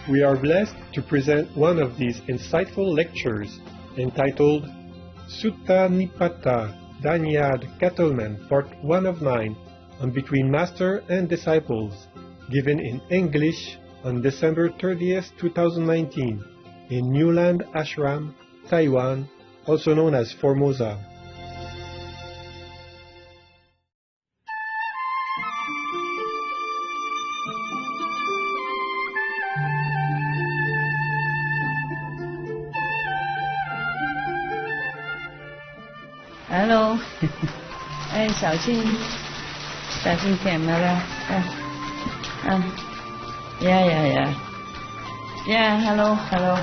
We are blessed to present one of these insightful lectures entitled Sutta Nipata, Dhaniya the Cattleman, Part 1 of 9, on Between Master and Disciples, given in English on December 30th, 2019, in Newland Ashram, Taiwan, also known as Formosa. Hello， 哎，小庆 camera， hello，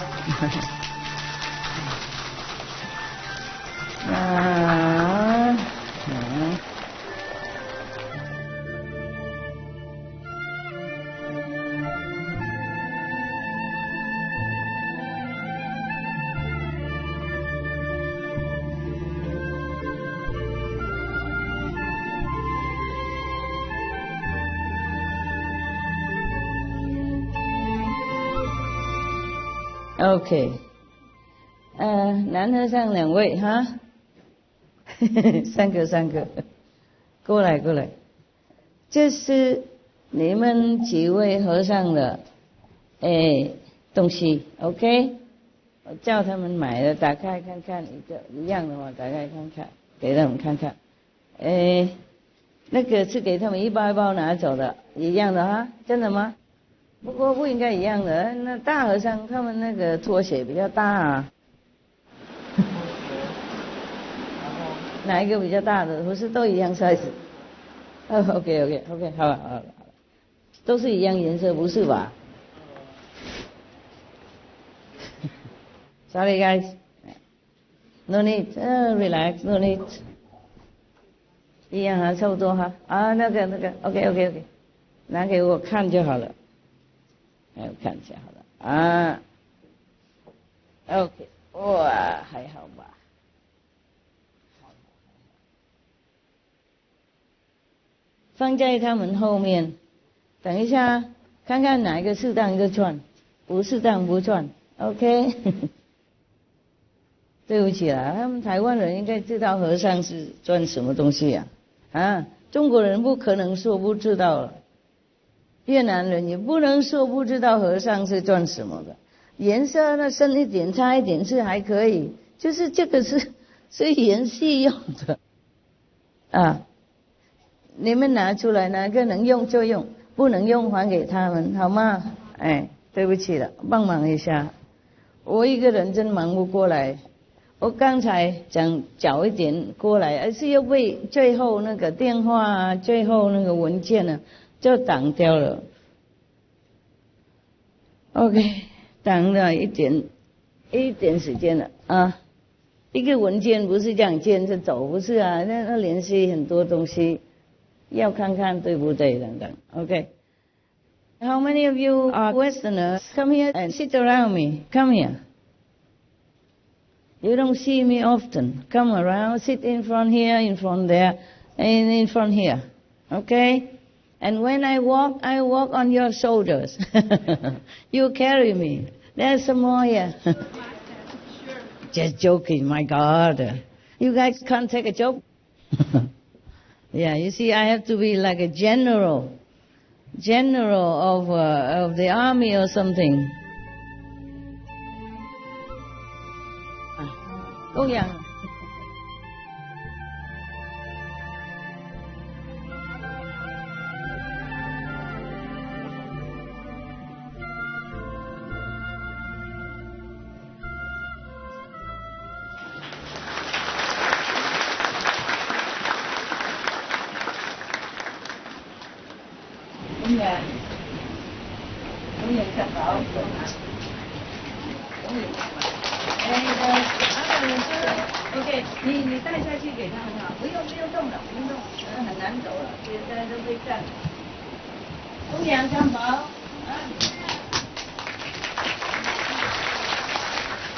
OK， 男和尚2位哈，三个，过来，这是你们几位和尚的东西 ，OK， 我叫他们买的，打开看看，一样的话打开看看，给他们看看，那个是给他们一包一包拿走的，一样的哈，真的吗？不过不应该一样的，那大和尚他们那个拖鞋比较大啊。哪一个比较大的？不是都一样 size？ OK， 好了，都是一样颜色，不是吧？Sorry guys, no need, relax, no need。一样啊，差不多哈。那个 ，OK， 拿给我看就好了。我看一下好了OK， 哇，还好吧。放在他们后面，等一下看看哪一个适当就穿，不适当不穿 ，OK 。对不起啦，他们台湾人应该知道和尚是穿什么东西啊，中国人不可能说不知道了。越南人也不能说不知道和尚是穿什么的，颜色呢深一点差一点是还可以，就是这个是演戏用的你们拿出来哪个能用就用，不能用还给他们好吗？对不起了，帮忙一下，我一个人真忙不过来，我刚才想早一点过来，而是又被最后那个电话最后那个文件呢就挡掉了 ，OK， 挡了一点时间了一个文件不是这样接着走，不是啊，那联系很多东西，要看看对不对等等 ，OK。How many of you are Westerners? Come here and sit around me. Come here. You don't see me often. Come around, sit in front here, in front there, and in front here. Okay?And when I walk on your shoulders. You carry me. There's some more here. Just joking, my God. You guys can't take a joke? Yeah, you see, I have to be like a general of the army or something. 欧阳。公园看到OK， 你带下去给他们不用动了，不用动，很难走了，现在都会站。公羊汉堡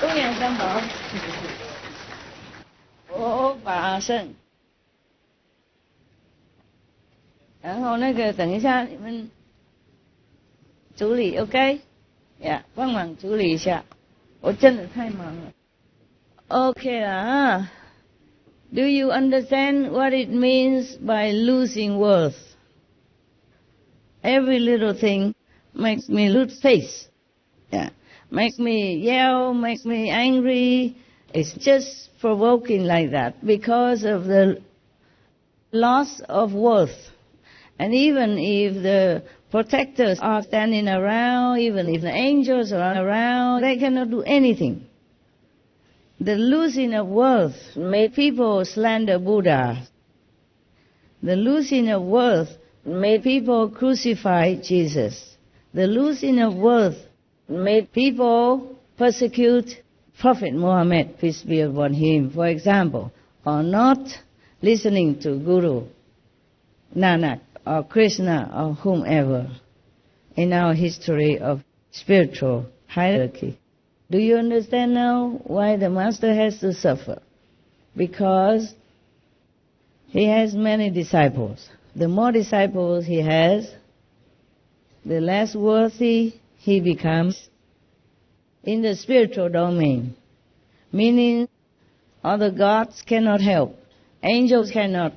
公羊汉堡，我把剩。然后那个等一下你们处理 OK，呀，帮忙处理一下，我真的太忙了。Okay 啦 ，Do you understand what it means by losing worth? Every little thing makes me lose face. Yeah, make me yell, make me angry. It's just provoking like that because of the loss of worth. And even if the protectors are standing around, even if the angels are around, they cannot do anything. The losing of worth made people slander Buddha. The losing of worth made people crucify Jesus. The losing of worth made people persecute Prophet Muhammad, peace be upon him, for example, or not listening to Guru Nanak or Krishna or whomever in our history of spiritual hierarchy. Do you understand now why the Master has to suffer? Because he has many disciples. The more disciples he has, the less worthy he becomes in the spiritual domain, meaning other gods cannot help, angels cannot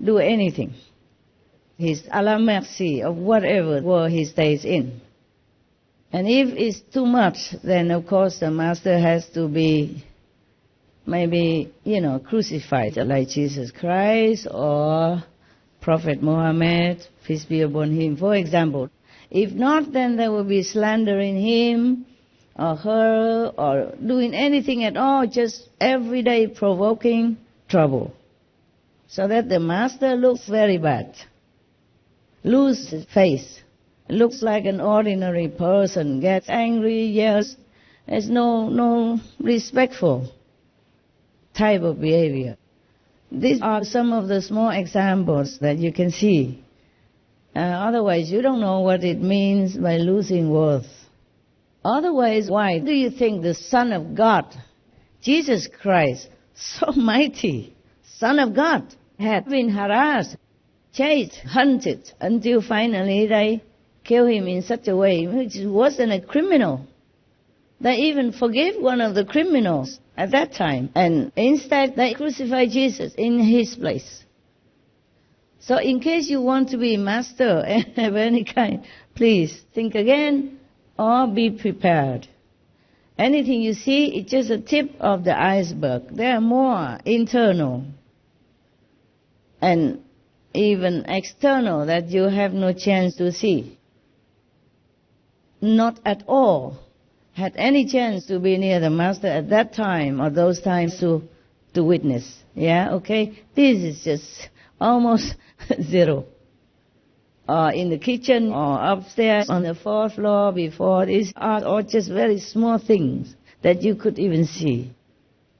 do anything. He's à la merci of whatever world he stays in. And if it's too much, then of course the Master has to be maybe, crucified like Jesus Christ or Prophet Muhammad, peace be upon him, for example. If not, then there will be slandering him or her or doing anything at all, just every day provoking trouble. So that the Master looks very bad, lose his face, looks like an ordinary person, gets angry, yells. There's no respectful type of behavior. These are some of the small examples that you can see. Otherwise, you don't know what it means by losing worth. Otherwise, why do you think the Son of God, Jesus Christ, so mighty, Son of God, had been harassed, chased, hunted, until finally they killed him in such a way which wasn't a criminal? They even forgave one of the criminals at that time, and instead they crucified Jesus in his place. So in case you want to be master of any kind, please think again or be prepared. Anything you see, it's just a tip of the iceberg. There are more internal and even external that you have no chance to see. Not at all had any chance to be near the Master at that time or those times to witness. Yeah, okay? This is just almost zero. Or in the kitchen or upstairs on the 4th floor before this are all just very small things that you could even see.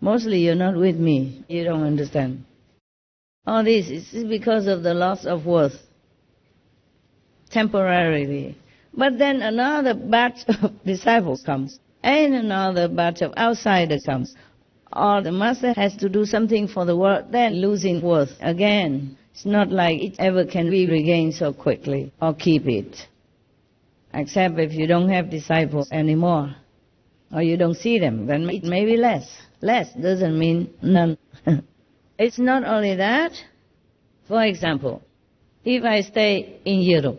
Mostly you're not with me. You don't understand. All this is because of the loss of worth. Temporarily. But then another batch of disciples comes, and another batch of outsiders comes. Or the Master has to do something for the world, then losing worth again. It's not like it ever can be regained so quickly, or keep it. Except if you don't have disciples anymore, or you don't see them, then it may be less. Less doesn't mean none. It's not only that. For example, if I stay in Europe,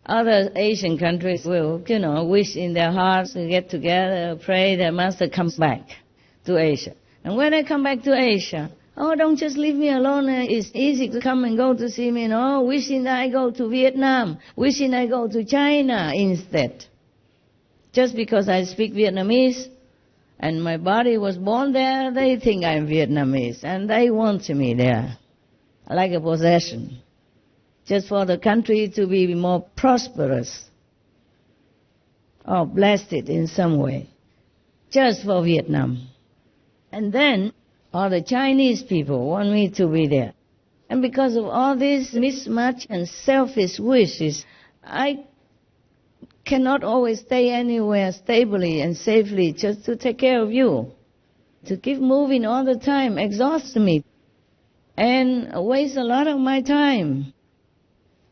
other Asian countries will, wish in their hearts to get together, pray their Master comes back to Asia. And when I come back to Asia, don't just leave me alone. It's easy to come and go to see me. No, wishing that I go to Vietnam, wishing I go to China instead. Just because I speak Vietnamese and my body was born there, they think I'm Vietnamese and they want me there, like a possession. Just for the country to be more prosperous or blessed in some way, just for Vietnam. And then all the Chinese people want me to be there. And because of all this mismatch and selfish wishes, I cannot always stay anywhere stably and safely just to take care of you. To keep moving all the time exhausts me and wastes a lot of my time.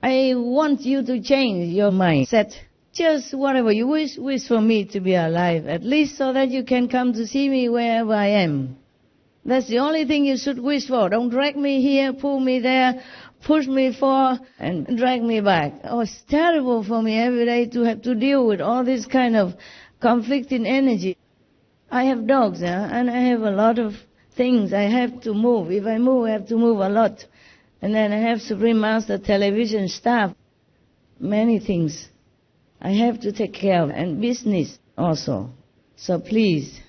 I want you to change your mindset Just whatever you wish for me to be alive, at least so that you can come to see me wherever I am. That's the only thing you should wish for. Don't drag me here, pull me there, push me forward, and drag me back. Oh, it's terrible for me every day to have to deal with all this kind of conflicting energy. I have dogs, and I have a lot of things I have to move. If I move, I have to move a lot. And then I have Supreme Master television staff. Many things I have to take care of, and business also. So please,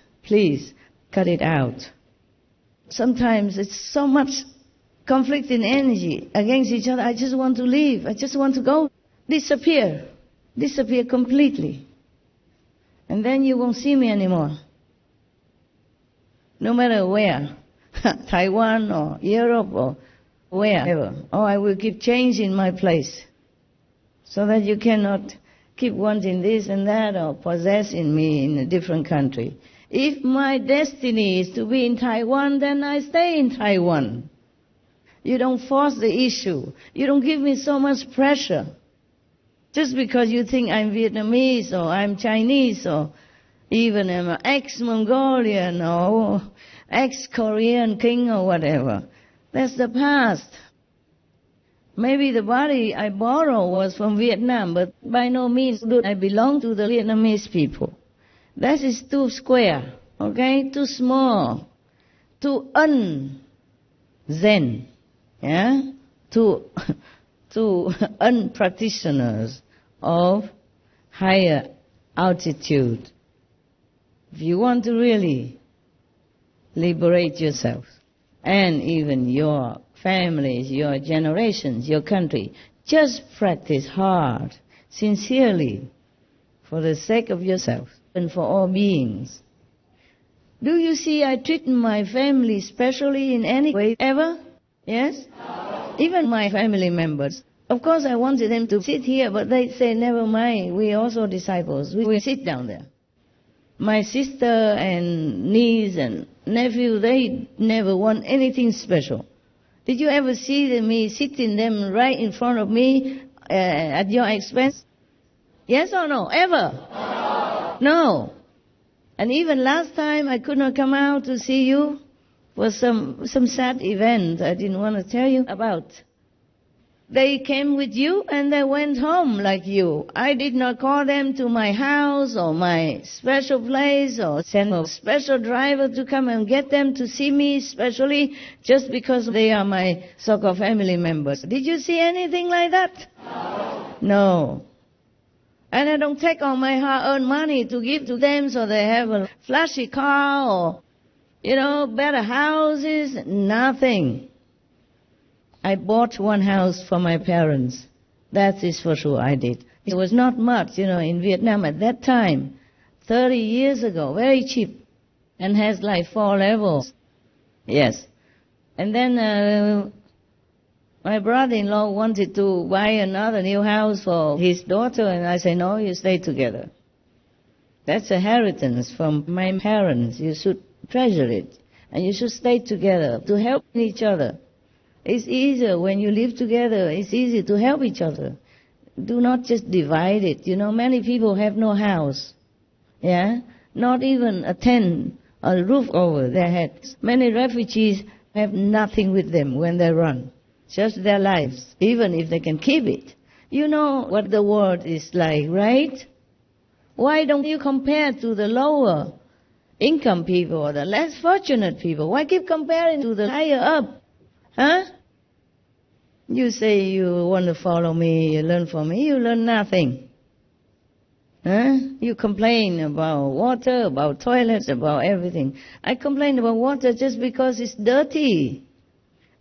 cut it out. Sometimes it's so much conflicting energy against each other. I just want to leave. I just want to go. Disappear completely. And then you won't see me anymore. No matter where, Taiwan or Europe or wherever. Or I will keep changing my place so that you cannot keep wanting this and that or possessing me in a different country. If my destiny is to be in Taiwan, then I stay in Taiwan. You don't force the issue. You don't give me so much pressure. Just because you think I'm Vietnamese or I'm Chinese or even I'm ex-Mongolian or ex-Korean king or whatever. That's the past. Maybe the body I borrowed was from Vietnam, but by no means do I belong to the Vietnamese people. That is too square, okay? Too small, too un-Zen, yeah? Too un-practitioners of higher altitude. If you want to really liberate yourself, and even your families, your generations, your country, just practice hard, sincerely, for the sake of yourself and for all beings. Do you see I treat my family specially in any way ever? Yes? Even my family members. Of course I wanted them to sit here, but they say, never mind, we also disciples. We will sit down there. My sister and niece and nephew, they never want anything special. Did you ever see me sitting them right in front of me at your expense? Yes or no? Ever? No. And even last time I could not come out to see you for some sad event I didn't want to tell you about. They came with you and they went home like you. I did not call them to my house or my special place or send a special driver to come and get them to see me specially just because they are my so-called family members. Did you see anything like that? No. And I don't take all my hard-earned money to give to them so they have a flashy car or, better houses. Nothing. I bought one house for my parents. That is for sure I did. It was not much, in Vietnam at that time. 30 years ago, very cheap. And has like 4 levels. Yes. And then my brother-in-law wanted to buy another new house for his daughter, and I said, no, you stay together. That's a inheritance from my parents. You should treasure it. And you should stay together to help each other. It's easier when you live together. It's easy to help each other. Do not just divide it. Many people have no house. Yeah? Not even a tent, a roof over their heads. Many refugees have nothing with them when they run. Just their lives, even if they can keep it. You know what the world is like, right? Why don't you compare to the lower income people or the less fortunate people? Why keep comparing to the higher up? Huh? You say you want to follow me, you learn from me, you learn nothing. Huh? You complain about water, about toilets, about everything. I complain about water just because it's dirty,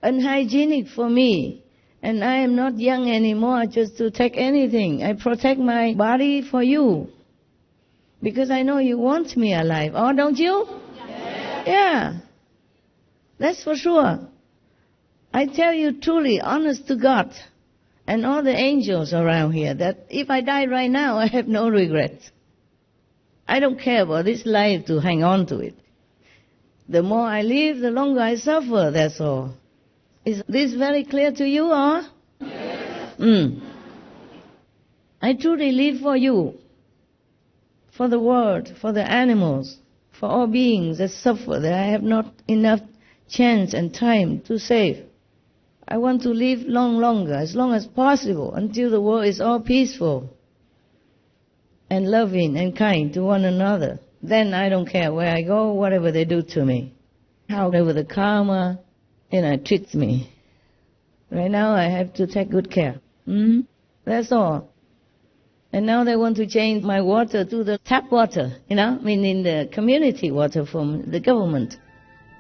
unhygienic for me. And I am not young anymore just to take anything. I protect my body for you. Because I know you want me alive. Oh, don't you? Yeah. That's for sure. I tell you truly, honest to God, and all the angels around here, that if I die right now, I have no regrets. I don't care about this life to hang on to it. The more I live, the longer I suffer, that's all. Is this very clear to you, or? Yes. I truly live for you, for the world, for the animals, for all beings that suffer, that I have not enough chance and time to save. I want to live longer, as long as possible, until the world is all peaceful and loving and kind to one another. Then I don't care where I go, whatever they do to me, however the karma, treats me. Right now I have to take good care. That's all. And now they want to change my water to the tap water, meaning the community water from the government.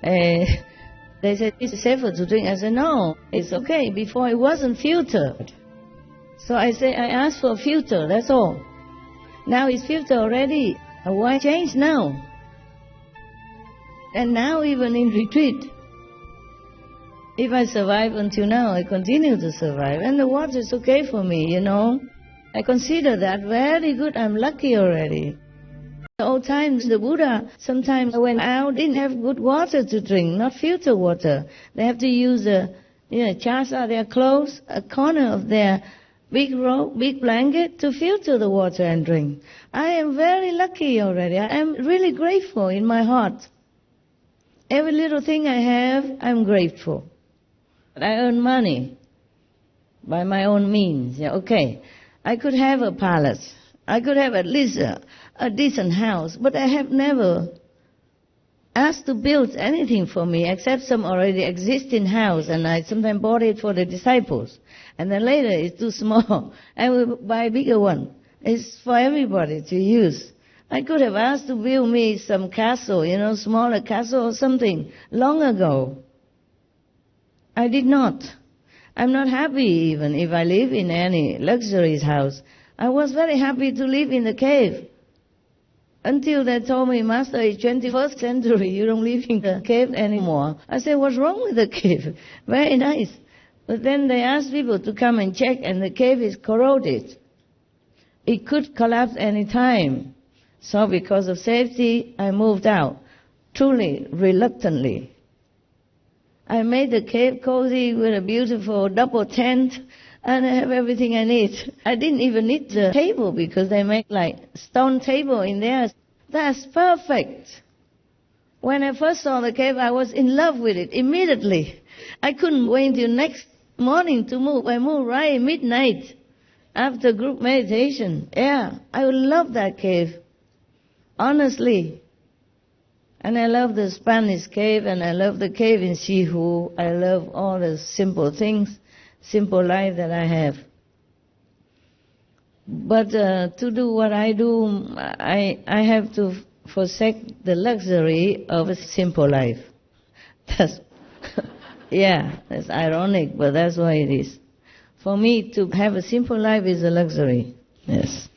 They said, it's safer to drink. I said, no, it's okay. Before it wasn't filtered. So I asked for a filter, that's all. Now it's filtered already. Why change now? And now even in retreat, if I survive until now, I continue to survive. And the water is okay for me, I consider that very good. I'm lucky already. The old times, the Buddha sometimes went out, didn't have good water to drink, not filtered water. They have to use chasa, their clothes, a corner of their big robe, big blanket to filter the water and drink. I am very lucky already. I am really grateful in my heart. Every little thing I have, I'm grateful. I earn money by my own means. Okay, I could have a palace. I could have at least a decent house, but I have never asked to build anything for me except some already existing house, and I sometimes bought it for the disciples. And then later it's too small. I will buy a bigger one. It's for everybody to use. I could have asked to build me some castle, smaller castle or something, long ago. I did not. I'm not happy even if I live in any luxurious house. I was very happy to live in the cave. Until they told me, Master, it's 21st century, you don't live in the cave anymore. I said, what's wrong with the cave? Very nice. But then they asked people to come and check, and the cave is corroded. It could collapse any time. So because of safety, I moved out, truly, reluctantly. I made the cave cozy with a beautiful double tent, and I have everything I need. I didn't even need the table because they make like stone table in there. That's perfect. When I first saw the cave, I was in love with it immediately. I couldn't wait until next morning to move. I moved right at midnight after group meditation. Yeah, I would love that cave. Honestly. And I love the Spanish cave, and I love the cave in CHINGHAI. I love all the simple things, simple life that I have. But to do what I do, I have to forsake the luxury of a simple life. That's, that's ironic, but that's why it is. For me, to have a simple life is a luxury. Yes.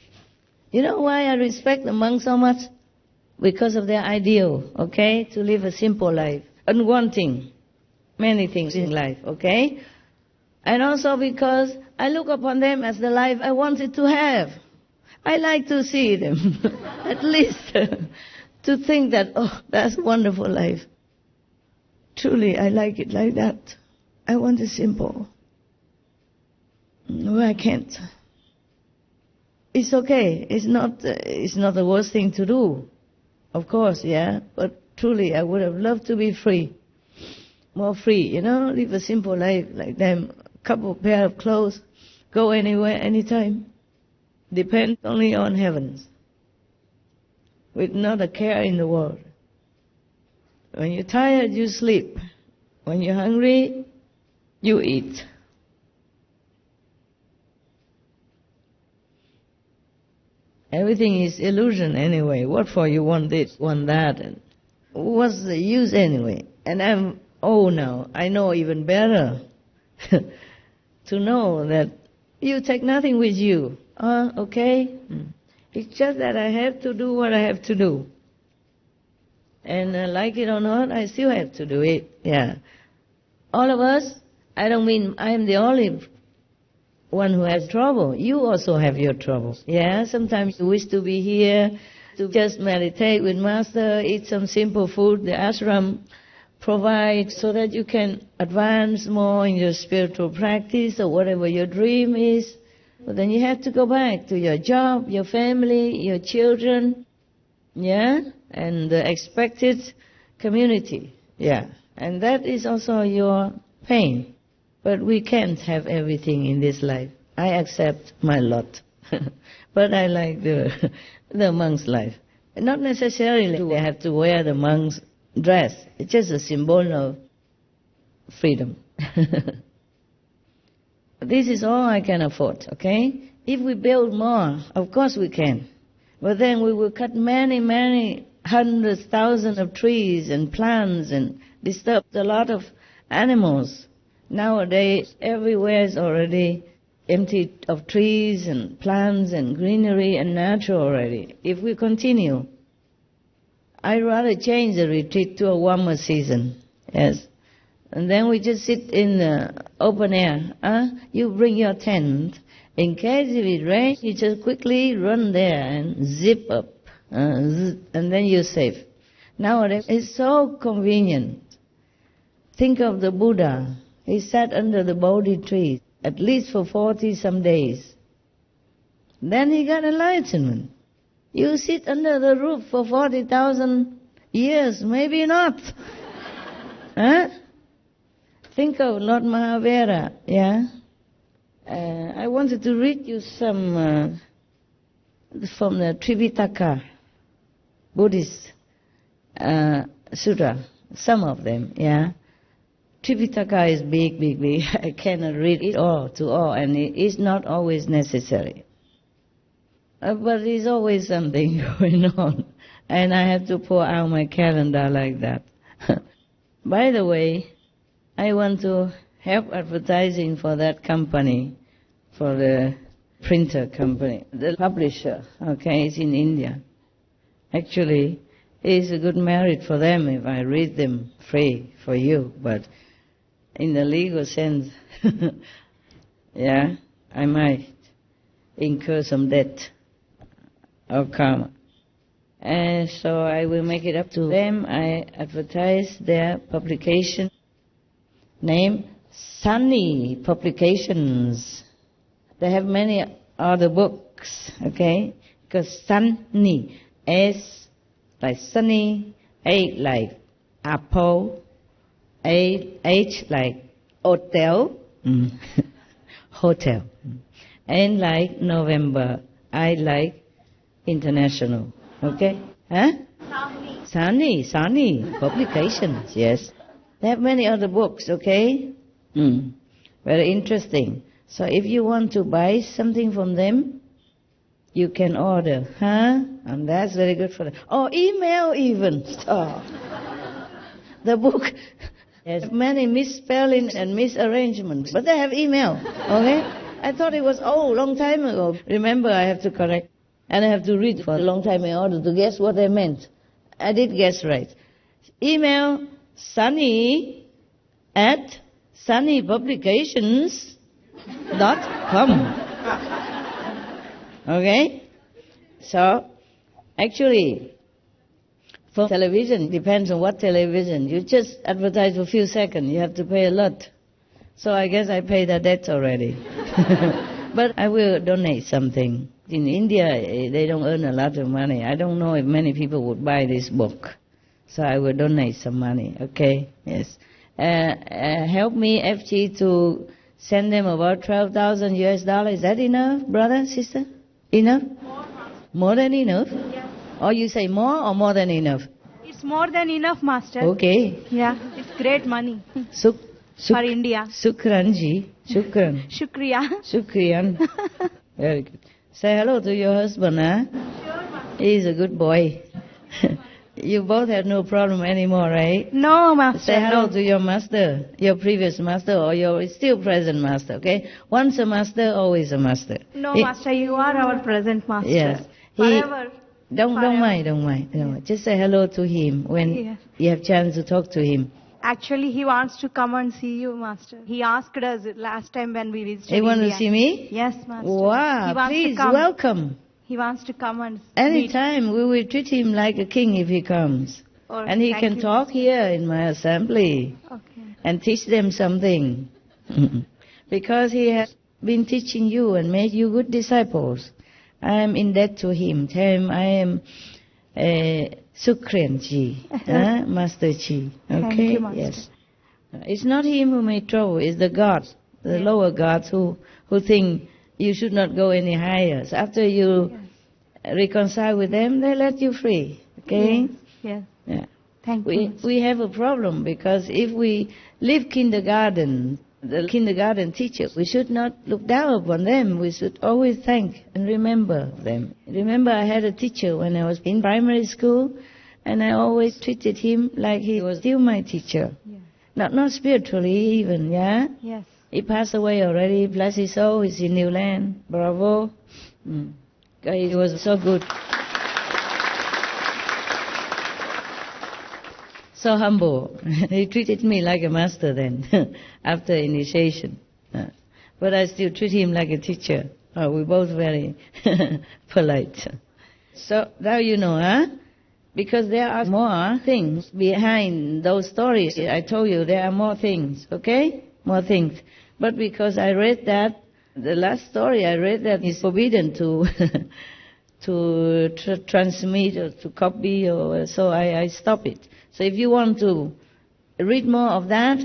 You know why I respect the monks so much? Because of their ideal, okay? To live a simple life, unwanting many things in life, okay? And also because I look upon them as the life I wanted to have. I like to see them, at least to think that, oh, that's a wonderful life. Truly, I like it like that. I want it simple. No, I can't. It's okay. It's not the worst thing to do. Of course, yeah, but truly I would have loved to be free, more free, live a simple life like them, couple pair of clothes, go anywhere, anytime, depend only on heavens, with not a care in the world. When you're tired, you sleep. When you're hungry, you eat. Everything is illusion anyway. What for you want this, want that? And what's the use anyway? And I'm old now. I know even better to know that you take nothing with you. Okay? It's just that I have to do what I have to do. And like it or not, I still have to do it. Yeah. All of us, I don't mean I am the only one who has trouble. You also have your troubles. Yeah, sometimes you wish to be here, to just meditate with Master, eat some simple food the ashram provides so that you can advance more in your spiritual practice or whatever your dream is. But then you have to go back to your job, your family, your children, yeah, and the expected community, yeah. And that is also your pain. But we can't have everything in this life. I accept my lot. But I like the monk's life. Not necessarily they have to wear the monk's dress. It's just a symbol of freedom. This is all I can afford, okay? If we build more, of course we can. But then we will cut many, many hundreds, thousands of trees and plants and disturb a lot of animals. Nowadays, everywhere is already empty of trees and plants and greenery and nature already. If we continue, I'd rather change the retreat to a warmer season, yes. And then we just sit in the open air. You bring your tent. In case if it rains, you just quickly run there and zip up. And then you're safe. Nowadays, it's so convenient. Think of the Buddha. He sat under the Bodhi tree, at least for 40-some days. Then he got enlightenment. You sit under the roof for 40,000 years, maybe not. Think of Lord Mahavira, yeah? I wanted to read you some from the Tripitaka, Buddhist Sutta, some of them, yeah? Tripitaka is big, big, big. I cannot read it all to all, and it is not always necessary. But there's always something going on, and I have to pour out my calendar like that. By the way, I want to help advertising for that company, for the printer company, the publisher, okay, it's in India. Actually, it's a good merit for them if I read them free for you, but in the legal sense, yeah, I might incur some debt or karma. And so I will make it up to them. I advertise their publication. Name Sunny Publications. They have many other books, okay? Because Sunny, S like sunny, A like apple, H like hotel, hotel, N like November, I like international, okay? Sunny Publications, yes. They have many other books, okay? Very interesting. So if you want to buy something from them, you can order, and that's very good for them. Or email even. The book has many misspellings and misarrangements, but they have email, okay? I thought it was long time ago. Remember, I have to correct, and I have to read for a long time in order to guess what they meant. I did guess right. Email Sunny at sunnypublications.com. Okay? So, actually, for television, depends on what television. You just advertise for a few seconds. You have to pay a lot. So I guess I paid the debt already. But I will donate something. In India, they don't earn a lot of money. I don't know if many people would buy this book. So I will donate some money, okay? Yes. Help me, FG, to send them about $12,000 US. Is that enough, brother, sister? Enough? More than enough? Yeah. Or you say more or more than enough? It's more than enough, Master. Okay. Yeah, it's great money for India. Shukranji. Shukran. Shukriya. Shukriyan. Very good. Say hello to your husband, huh? Sure. He's a good boy. You both have no problem anymore, right? No, Master. Say hello to your master, your previous master, or your still present master, okay? Once a master, always a master. No, Master, you are our present Master. Yes. Forever. Don't mind. Just say hello to him when you have chance to talk to him. Actually, he wants to come and see you, Master. He asked us last time when we visited He wants India. to see me? Yes, Master. Wow, please, welcome. He wants to come and Anytime, we will treat him like a king if he comes. And he can talk here in my assembly. Okay. And teach them something. Because he has been teaching you and made you good disciples. I am in debt to him. Tell him I am Sukren Ji, Master Ji. Okay? Thank you, Master. Yes. It's not him who made trouble, it's the gods, the lower gods who think you should not go any higher. So after you reconcile with them, they let you free. Okay? Yes. Yeah. Thank you. We have a problem because if we leave kindergarten, the kindergarten teacher, we should not look down upon them. We should always thank and remember them. Remember, I had a teacher when I was in primary school, and I always treated him like he was still my teacher. Yes. Not spiritually even, yeah? Yes. He passed away already, bless his soul, he's in New Land. Bravo. He was so good. So humble. He treated me like a master then, after initiation. But I still treat him like a teacher. We're both very polite. So now you know, huh? Because there are more things behind those stories. I told you there are more things, okay? More things. But because I read that, the last story I read that is forbidden to transmit or to copy, or so I stop it. So if you want to read more of that,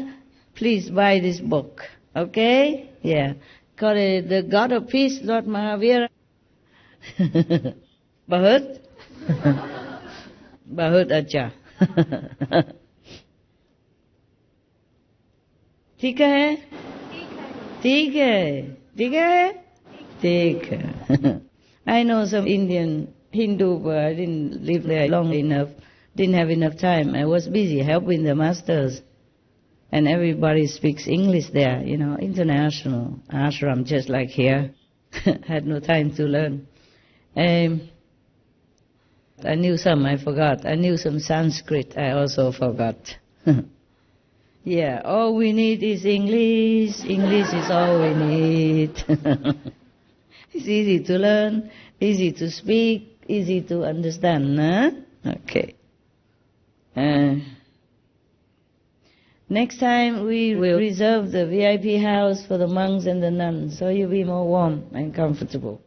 please buy this book, okay? Yeah. Called The God of Peace, Lord Mahavira. Bahut? Bahut acha. ठीक है? ठीक है? ठीक है? ठीक है. I know some Indian Hindu, but I didn't live there long enough. Didn't have enough time. I was busy helping the masters. And everybody speaks English there, you know, international ashram, just like here. Had no time to learn. I knew some, I forgot. I knew some Sanskrit, I also forgot. Yeah, all we need is English. English is all we need. It's easy to learn, easy to speak, easy to understand, huh? Okay. Next time we will reserve the VIP house for the monks and the nuns, so you'll be more warm and comfortable.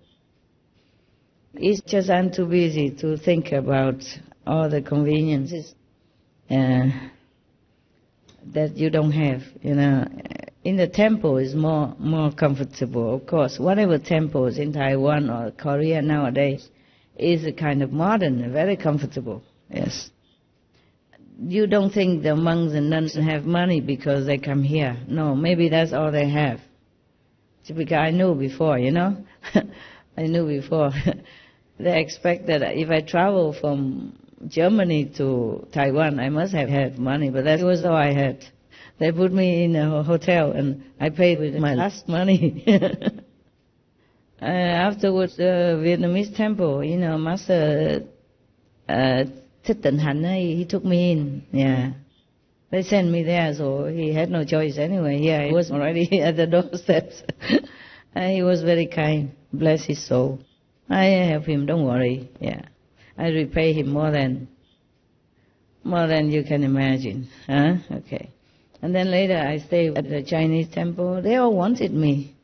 It's just I'm too busy to think about all the conveniences that you don't have, you know. In the temple is more comfortable, of course. Whatever temples in Taiwan or Korea nowadays is a kind of modern, very comfortable, yes. You don't think the monks and nuns have money because they come here. No, maybe that's all they have. Because I knew before, you know. I knew before. They expect that if I travel from Germany to Taiwan, I must have had money, but that was all I had. They put me in a hotel and I paid with my last money. Afterwards, the Vietnamese temple, you know, Master he took me in, yeah. They sent me there, so he had no choice anyway. Yeah, he was already at the doorsteps. And he was very kind, bless his soul. I help him, don't worry, yeah. I repay him more than you can imagine, huh? Okay. And then later I stayed at the Chinese temple. They all wanted me.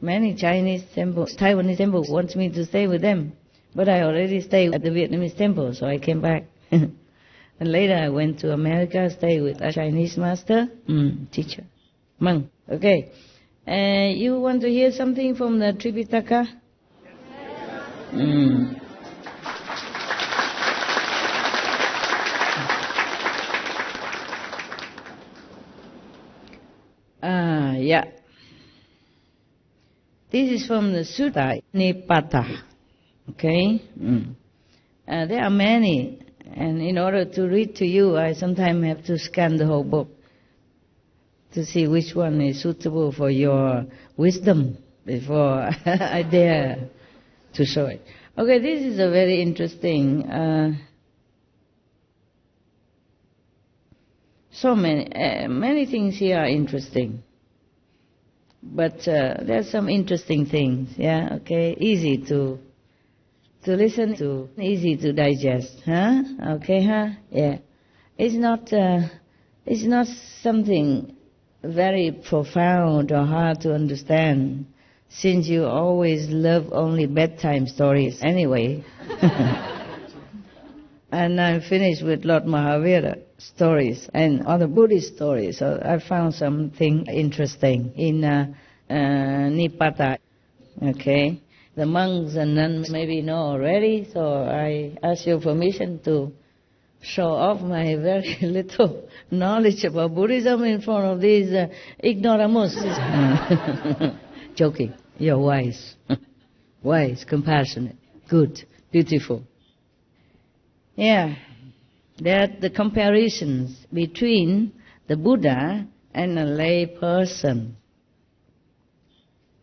Many Chinese temples, Taiwanese temples want me to stay with them. But I already stayed at the Vietnamese temple, so I came back. And later I went to America, stayed with a Chinese master, teacher, monk. Okay. You want to hear something from the Tripitaka? Yeah. This is from the Sutta, Nipata. Okay? There are many, and in order to read to you, I sometimes have to scan the whole book to see which one is suitable for your wisdom before I dare to show it. Okay, this is a very interesting, so many things here are interesting. But there's some interesting things, yeah, okay, easy to listen to, easy to digest, huh? Okay, huh? Yeah. It's not something very profound or hard to understand. since you always love only bedtime stories anyway. And I'm finished with Lord Mahavira stories and other Buddhist stories. So I found something interesting in Nipata. Okay, the monks and nuns maybe know already, so I ask your permission to show off my very little knowledge about Buddhism in front of these ignoramus. Joking. You're wise. Wise, compassionate, good, beautiful. Yeah, that the comparisons between the Buddha and a lay person.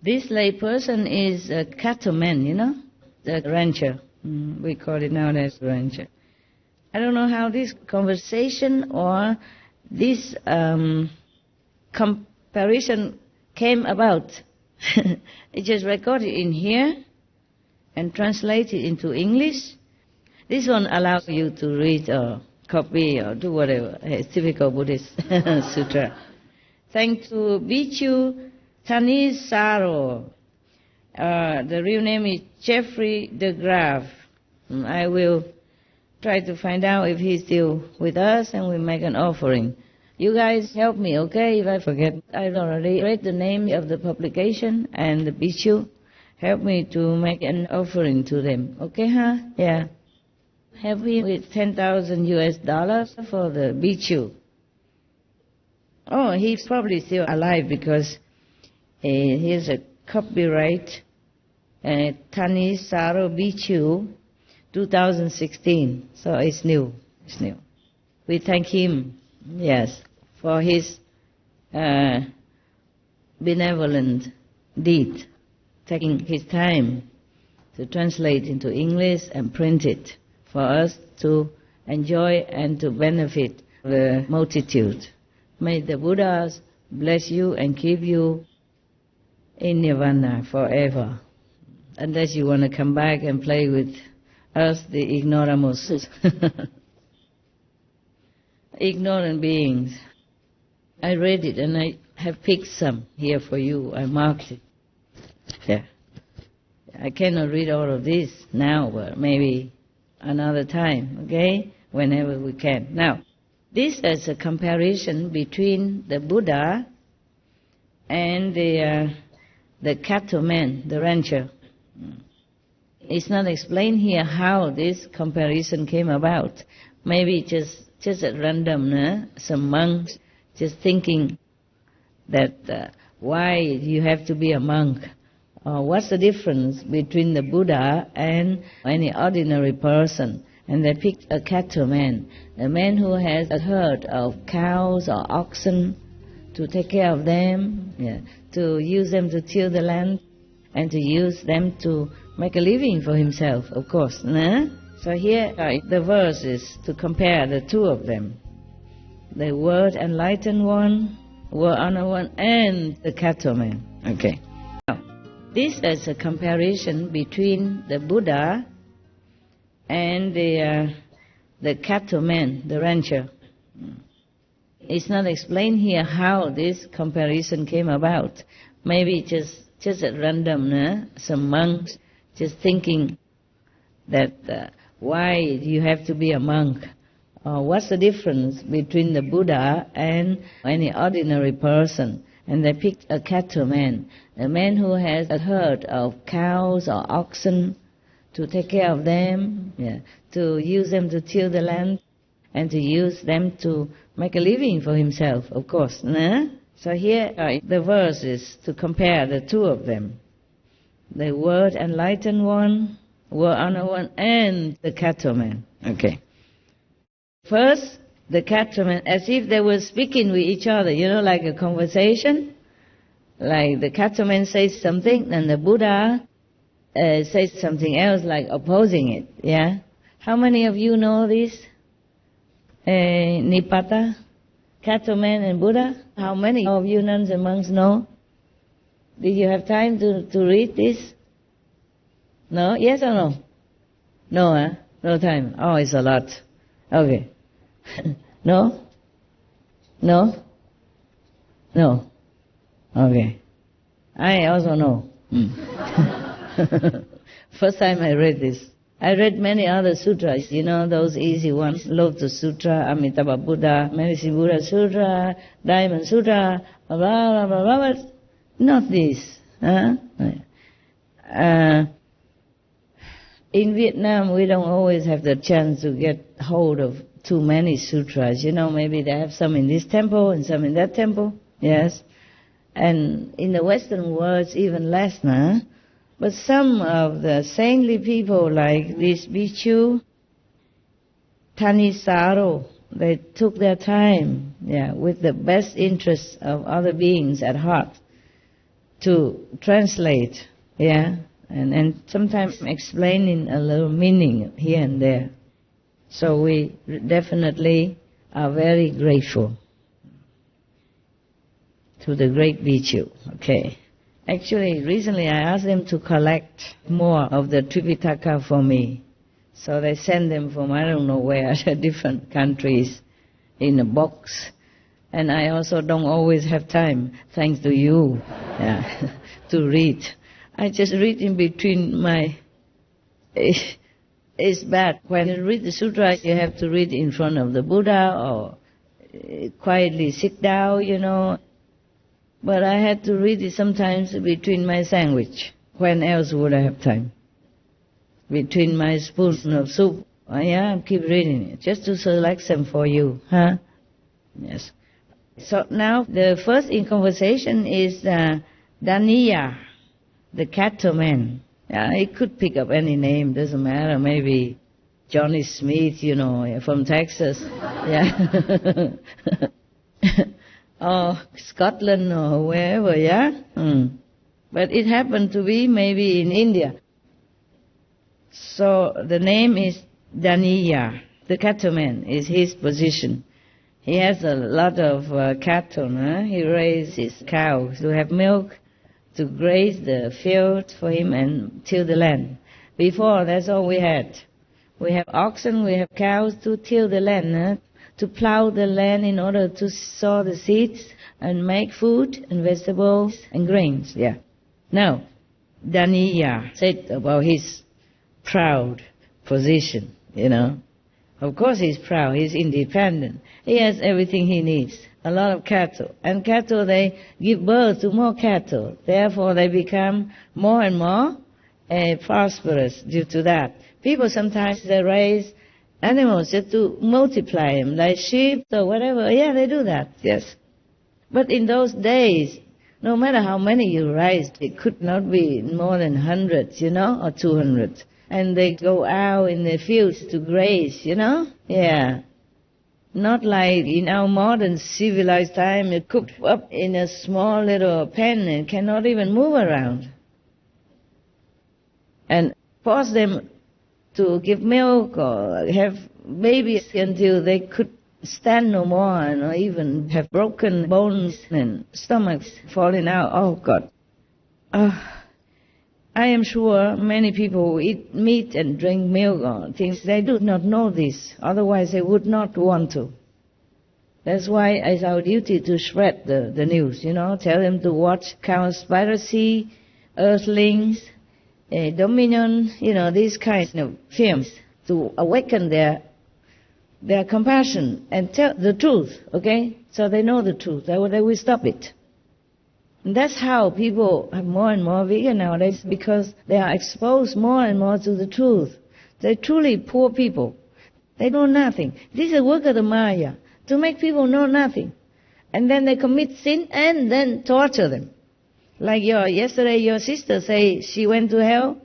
This lay person is a Cattleman, you know, the rancher. We call it nowadays rancher. I don't know how this conversation or this comparison came about. It just recorded in here and translated into English. This one allows you to read or copy or do whatever. It's typical Buddhist sutra. Thanks to Bhikkhu Dhaniya. The real name is Jeffrey de Graaf. I will try to find out if he's still with us and we make an offering. You guys help me, okay, if I forget. I've already read the name of the publication and the Bhikkhu. Help me to make an offering to them. Okay, huh? Yeah. Help me with $10,000 for the Bhikkhu. Oh, he's probably still alive because here's a copyright. Dhaniya Bhikkhu 2016. So it's new. It's new. We thank him, yes, for his benevolent deed, taking his time to translate into English and print it for us to enjoy and to benefit the multitude. May the Buddhas bless you and keep you in Nirvana forever. Unless you want to come back and play with us, the ignoramus. Ignorant beings. I read it and I have picked some here for you. I marked it. Yeah. I cannot read all of this now, but maybe another time, okay? Whenever we can. Now, this is a comparison between the Buddha and the Cattleman, the rancher. It's not explained here how this comparison came about. Maybe just at random, some monks just thinking that why you have to be a monk. What's the difference between the Buddha and any ordinary person? And they picked a cattleman, a man who has a herd of cows or oxen to take care of them, to use them to till the land, and to use them to make a living for himself, of course. So here the verse is to compare the two of them. The word enlightened one, word honored one, and the cattleman. Okay. Now, this is a comparison between the Buddha and the cattleman, the rancher. It's not explained here how this comparison came about. Maybe just at random, some monks just thinking that why you have to be a monk. What's the difference between the Buddha and any ordinary person? And they picked a cattleman, a man who has a herd of cows or oxen to take care of them, to use them to till the land, and to use them to make a living for himself, of course. So here the verse is to compare the two of them. The word enlightened one, word honored one, and the cattleman. Okay. First, the cattleman, as if they were speaking with each other, like a conversation. Like the cattleman says something, and the Buddha says something else, like opposing it. Yeah. How many of you know this? Nipata, Cattleman and Buddha. How many of you nuns and monks know? Did you have time to read this? No? Yes or no? No, no time. Oh, it's a lot. Okay. No? No? No. Okay. I also know. First time I read this. I read many other sutras, you know, those easy ones. Lotus Sutra, Amitabha Buddha, Medicine Buddha Sutra, Diamond Sutra, blah, blah, blah, blah, but not this. In Vietnam, we don't always have the chance to get hold of too many sutras. You know, maybe they have some in this temple and some in that temple. Yes. And in the Western world, it's even less now. But some of the saintly people, like this Bhikkhu, Thanisaro, they took their time, with the best interests of other beings at heart, to translate, and sometimes explaining a little meaning here and there. So we definitely are very grateful to the great Bhikkhu. Okay. Actually, recently I asked them to collect more of the Tripitaka for me. So they send them from I don't know where, different countries in a box. And I also don't always have time, thanks to you, to read. I just read in between my... It's bad. When you read the sutra, you have to read in front of the Buddha or quietly sit down, you know. But I had to read it sometimes between my sandwich. When else would I have time? Between my spoon of soup. I keep reading it, just to select some for you. Yes. So now, the first in conversation is Dhaniya, the Cattleman. He could pick up any name, doesn't matter. Maybe Johnny Smith, you know, from Texas. Or Scotland or wherever, But it happened to be maybe in India. So the name is Dhaniya. The cattleman is his position. He has a lot of cattle. He raises cows to have milk, to graze the field for him and till the land. Before, that's all we had. We have oxen, we have cows to till the land, to plow the land in order to sow the seeds and make food and vegetables and grains. Now, Dhaniya said about his proud position, you know. Of course he's proud, he's independent. He has everything he needs, a lot of cattle. And cattle, they give birth to more cattle. Therefore, they become more and more prosperous due to that. People sometimes, they raise animals just to multiply them, like sheep or whatever. They do that, yes. But in those days, no matter how many you raise, it could not be more than 100, you know, or 200. And they go out in the fields to graze, you know? Not like in our modern civilized time, it cooked up in a small little pen and cannot even move around. And force them to give milk or have babies until they could stand no more, or even have broken bones and stomachs falling out. Oh, God. I am sure many people who eat meat and drink milk or things, they do not know this. Otherwise, they would not want to. That's why it's our duty to spread the news, you know, tell them to watch Cowspiracy, Earthlings, Dominion, you know, these kinds of films to awaken their compassion and tell the truth, okay? So they know the truth. They will stop it. And that's how people are more and more vegan nowadays, because they are exposed more and more to the truth. They're truly poor people. They know nothing. This is a work of the Maya, to make people know nothing. And then they commit sin and then torture them. Like yesterday, your sister say she went to hell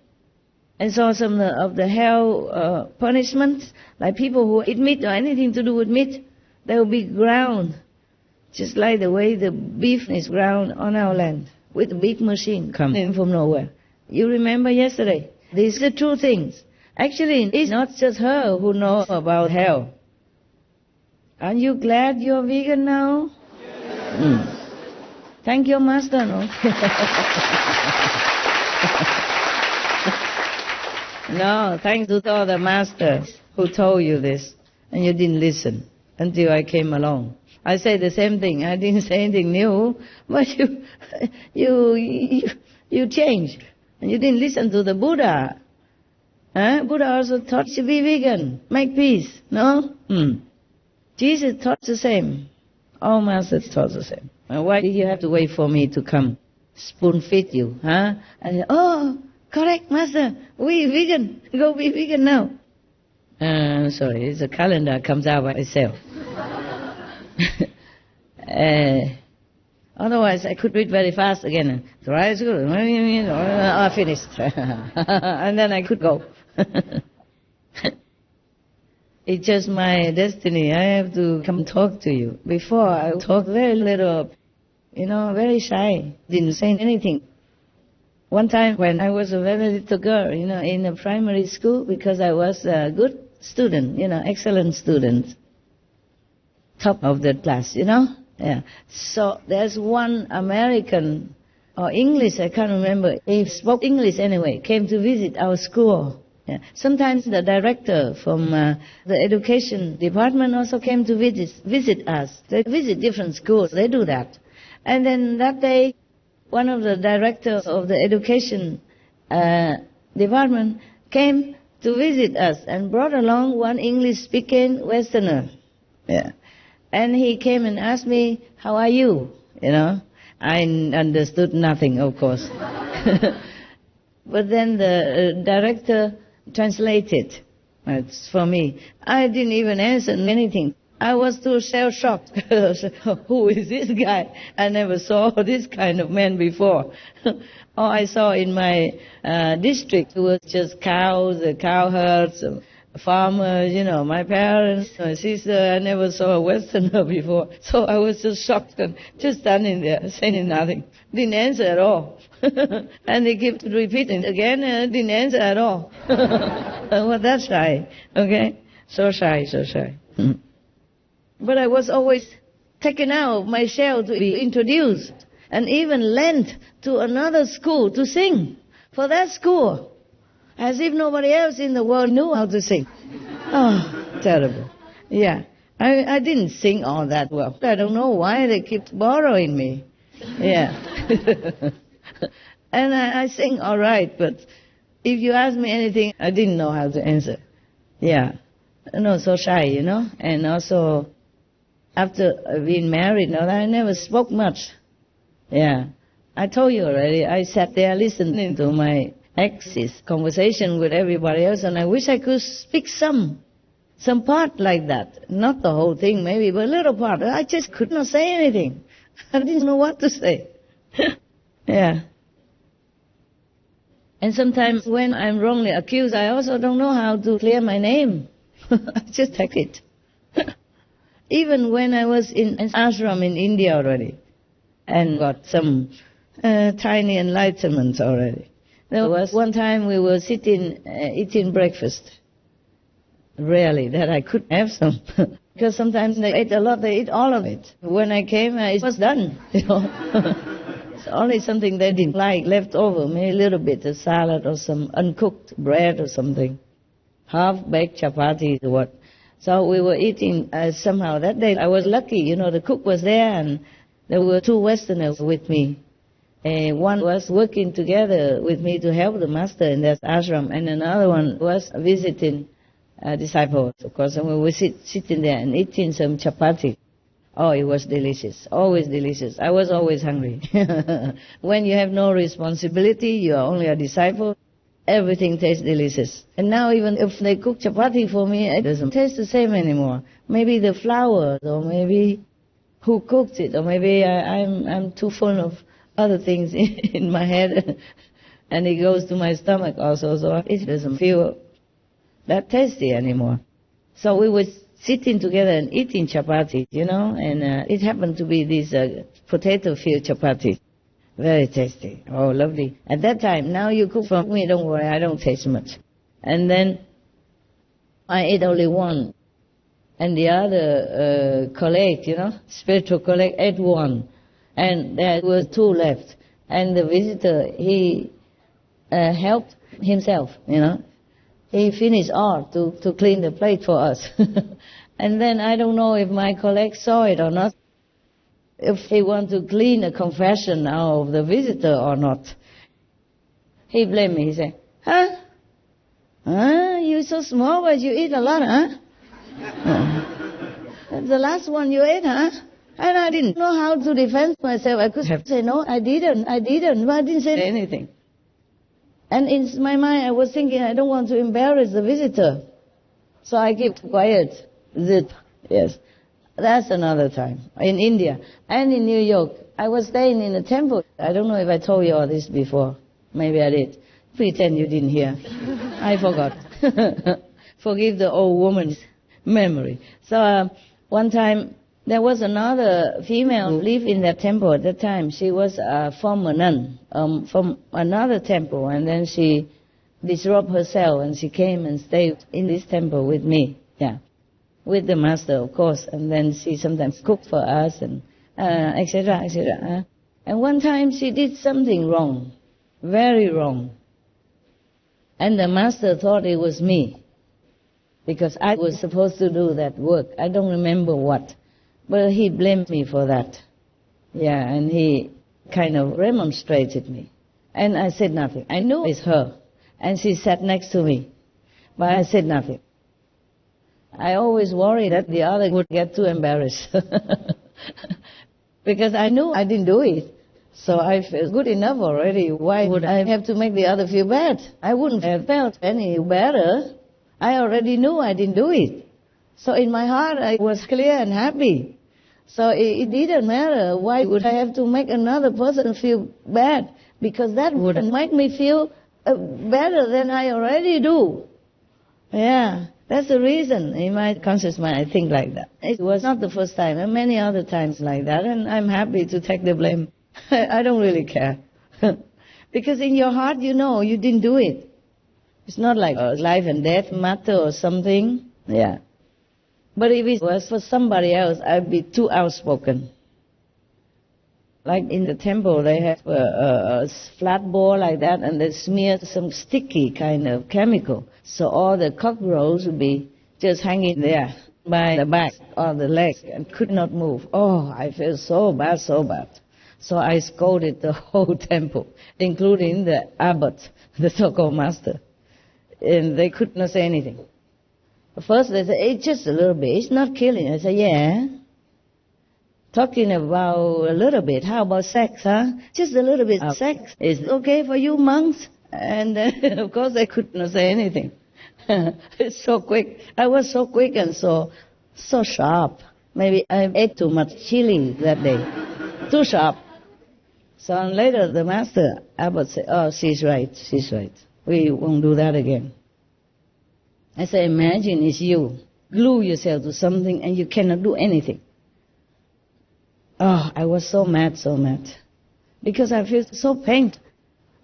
and saw some of the hell punishments, like people who eat meat or anything to do with meat, they will be ground, just like the way the beef is ground on our land, with a big machine coming from nowhere. You remember yesterday? These are true things. Actually, it's not just her who knows about hell. Aren't you glad you're vegan now? Thank your master, no? No, thanks to all the masters who told you this, and you didn't listen until I came along. I say the same thing. I didn't say anything new, but You changed. And you didn't listen to the Buddha. Buddha also taught you to be vegan, make peace, no? Jesus taught the same. All masters taught the same. And why did you have to wait for me to come spoon feed you, And oh, correct, master, we vegan, go be vegan now. Sorry, the calendar comes out by itself. Otherwise, I could read very fast again. I finished. And then I could go. It's just my destiny. I have to come talk to you. Before, I talked very little, very shy. Didn't say anything. One time when I was a very little girl, in a primary school, because I was a good student, excellent student. Top of the class, Yeah. So there's one American or English, I can't remember. He spoke English anyway, came to visit our school. Yeah. Sometimes the director from the education department also came to visit us. They visit different schools, they do that. And then that day, one of the directors of the education department came to visit us and brought along one English-speaking Westerner. Yeah. And he came and asked me, how are you? I understood nothing, of course. But then the director translated. It's for me. I didn't even answer anything. I was too shell-shocked. Who is this guy? I never saw this kind of man before. All I saw in my district was just cows, cow herds, farmers, my parents, my sister. I never saw a Westerner before. So I was just shocked and just standing there, saying nothing. Didn't answer at all. And they kept repeating again, didn't answer at all. Well, that's shy, okay? So shy, so shy. But I was always taken out of my shell to be introduced and even lent to another school to sing for that school. As if nobody else in the world knew how to sing. Oh, terrible. Yeah. I didn't sing all that well. I don't know why they keep borrowing me. Yeah. And I sing all right, but if you ask me anything, I didn't know how to answer. Yeah. No, so shy, And also, after being married, I never spoke much. Yeah. I told you already, I sat there listening to my ex's conversation with everybody else, and I wish I could speak some part like that. Not the whole thing, maybe, but a little part. I just could not say anything. I didn't know what to say. Yeah. And sometimes when I'm wrongly accused, I also don't know how to clear my name. I just take it. Even when I was in an ashram in India already, and got some tiny enlightenments already. There was one time we were sitting, eating breakfast. Rarely that I could have some. Because sometimes they ate a lot, they eat all of it. When I came, it was done, It's only something they didn't like left over, maybe a little bit of salad or some uncooked bread or something. Half-baked chapati or what. So we were eating somehow. That day I was lucky, the cook was there and there were two Westerners with me. One was working together with me to help the master in that ashram, and another one was visiting disciples, of course, and we were sitting there and eating some chapati. Oh, it was delicious, always delicious. I was always hungry. When you have no responsibility, you are only a disciple, everything tastes delicious. And now even if they cook chapati for me, it doesn't taste the same anymore. Maybe the flour, or maybe who cooked it, or maybe I'm too full of other things in my head, and it goes to my stomach also, so it doesn't feel that tasty anymore. So we were sitting together and eating chapati, and it happened to be this potato-filled chapati. Very tasty. Oh, lovely. At that time, now you cook for me, don't worry, I don't taste much. And then I ate only one. And the other colleague, spiritual colleague, ate one. And there were two left. And the visitor, he helped himself, He finished all to clean the plate for us. And then I don't know if my colleague saw it or not, if he wanted to clean a confession out of the visitor or not. He blamed me. He said, huh? You're so small, but you eat a lot, huh? The last one you ate, huh? And I didn't know how to defend myself. I could have said, no, I didn't, but I didn't say anything. And in my mind, I was thinking, I don't want to embarrass the visitor. So I kept quiet. Zip. Yes. That's another time. In India and in New York, I was staying in a temple. I don't know if I told you all this before. Maybe I did. Pretend you didn't hear. I forgot. Forgive the old woman's memory. So one time, there was another female who lived in that temple at that time. She was a former nun from another temple, and then she disrobed herself, and she came and stayed in this temple with me. Yeah, with the master, of course. And then she sometimes cooked for us, and etc., etc. And one time she did something wrong, very wrong. And the master thought it was me, because I was supposed to do that work. I don't remember what. But he blamed me for that. Yeah, and he kind of remonstrated me. And I said nothing. I knew it's her. And she sat next to me. But I said nothing. I always worried that the other would get too embarrassed. Because I knew I didn't do it. So I felt good enough already. Why would I have to make the other feel bad? I wouldn't have felt any better. I already knew I didn't do it. So in my heart, I was clear and happy. So it didn't matter. Why would I have to make another person feel bad? Because that would make me feel better than I already do. Yeah, that's the reason. In my conscious mind, I think like that. It was not the first time, and many other times like that, and I'm happy to take the blame. I don't really care. Because in your heart, you know you didn't do it. It's not like a life and death matter or something. Yeah. But if it was for somebody else, I'd be too outspoken. Like in the temple, they have a flat board like that, and they smear some sticky kind of chemical. So all the cockroaches would be just hanging there by the back or the legs and could not move. Oh, I feel so bad, so bad. So I scolded the whole temple, including the abbot, the so-called master. And they could not say anything. First they said, it's just a little bit, it's not killing. I said, yeah. Talking about a little bit, how about sex, huh? Just a little bit of sex. Is it okay for you monks? And of course they could not say anything. It's so quick. I was so quick and so sharp. Maybe I ate too much chili that day. Too sharp. So later the master, abbot said, oh, she's right. We won't do that again. I said, imagine it's you. Glue yourself to something and you cannot do anything. Oh, I was so mad. Because I feel so pained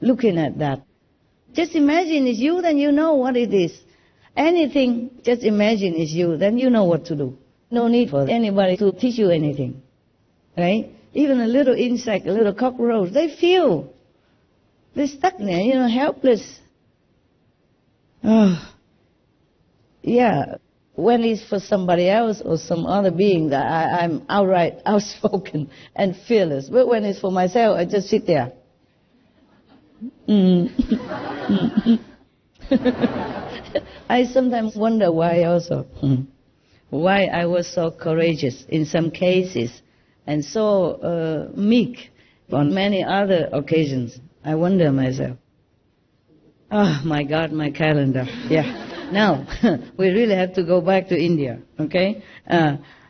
looking at that. Just imagine it's you, then you know what it is. Anything, just imagine it's you, then you know what to do. No need for anybody to teach you anything. Right? Even a little insect, a little cockroach, they feel. They're stuck there, helpless. Oh. Yeah, when it's for somebody else or some other being, that I'm outright outspoken and fearless. But when it's for myself, I just sit there. I sometimes wonder why also. Why I was so courageous in some cases and so meek on many other occasions. I wonder myself. Oh, my God, my calendar. Yeah. Now, we really have to go back to India, okay?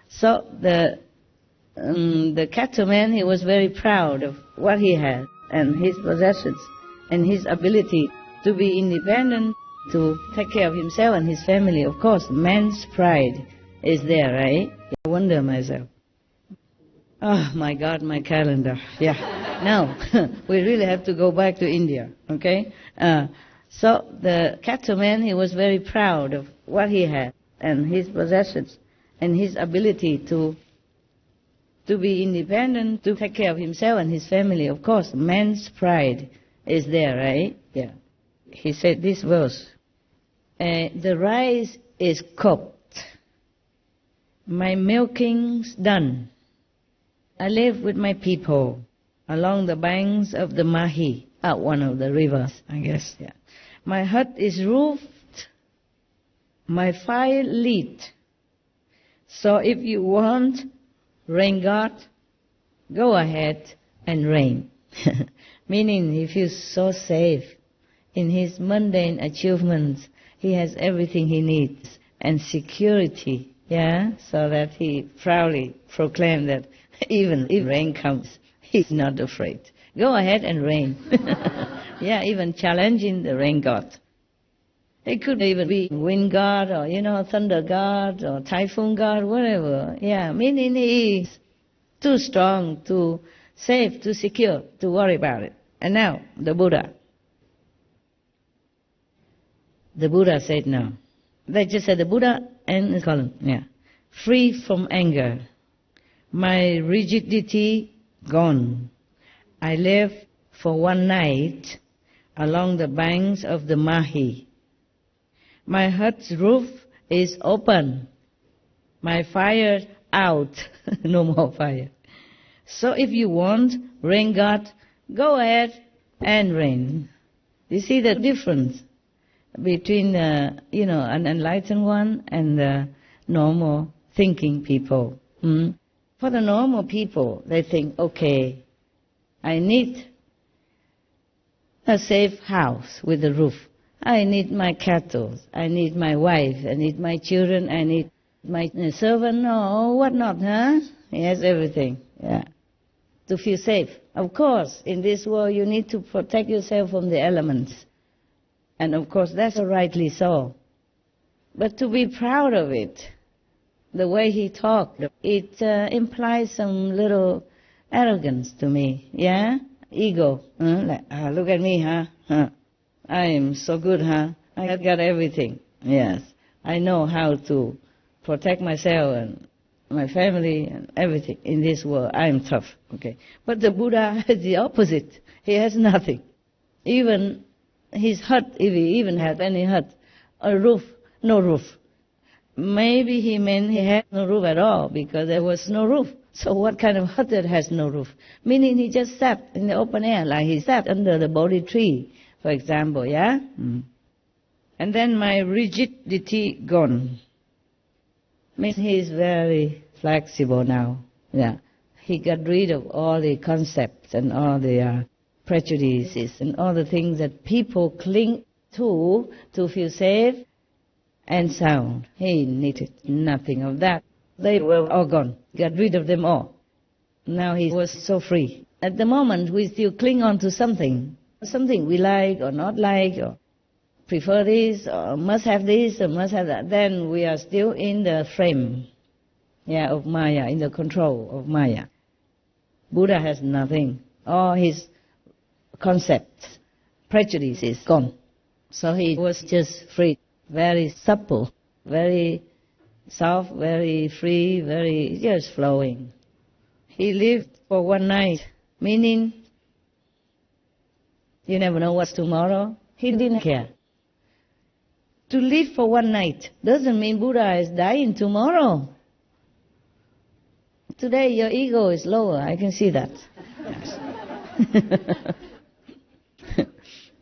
So the Cattleman, he was very proud of what he had and his possessions and his ability to be independent, to take care of himself and his family. Of course, man's pride is there, right? I wonder myself. Oh, my God, my calendar. Yeah. Now, we really have to go back to India, okay? So the Cattleman, he was very proud of what he had and his possessions and his ability to be independent, to take care of himself and his family. Of course, man's pride is there, right? Yeah. He said this verse, the rice is cooked, my milking's done. I live with my people along the banks of the Mahi. out one of the rivers, I guess. Yeah. My hut is roofed, my fire lit. So if you want rain God, go ahead and rain. Meaning he feels so safe in his mundane achievements. He has everything he needs and security, yeah, so that he proudly proclaimed that even if rain comes, he's not afraid. Go ahead and rain. Yeah, even challenging the rain god. It could even be wind god or, thunder god or typhoon god, whatever. Yeah, meaning he is too strong, too safe, too secure to worry about it. And now, the Buddha. The Buddha said no. They just said the Buddha and the column. Yeah. Free from anger. My rigidity gone. I lived for one night along the banks of the Mahi. My hut's roof is open. My fire out. No more fire. So if you want rain God, go ahead and rain. You see the difference between an enlightened one and the normal thinking people. For the normal people, they think, okay, I need a safe house with a roof. I need my cattle. I need my wife. I need my children. I need my servant or whatnot, huh? He has everything, yeah, to feel safe. Of course, in this world you need to protect yourself from the elements. And of course, that's rightly so. But to be proud of it, the way he talked, it implies some little arrogance to me, yeah? Ego. Like, look at me, huh? I am so good, huh? I have got everything. Yes. I know how to protect myself and my family and everything in this world. I am tough, okay? But the Buddha has the opposite. He has nothing. Even his hut, if he even had any hut, a roof, no roof. Maybe he meant he had no roof at all because there was no roof. So what kind of hut that has no roof? Meaning he just sat in the open air, like he sat under the Bodhi tree, for example, yeah? And then my rigidity gone. Means he is very flexible now, yeah. He got rid of all the concepts and all the prejudices and all the things that people cling to feel safe and sound. He needed nothing of that. They were all gone. Got rid of them all. Now he was so free. At the moment, we still cling on to something we like or not like, or prefer this, or must have this, or must have that. Then we are still in the frame, yeah, of Maya, in the control of Maya. Buddha has nothing. All his concepts, prejudices gone. So he was just free, very supple, very soft, very free, very just flowing. He lived for one night, meaning you never know what's tomorrow. He didn't care. To live for one night doesn't mean Buddha is dying tomorrow. Today your ego is lower, I can see that.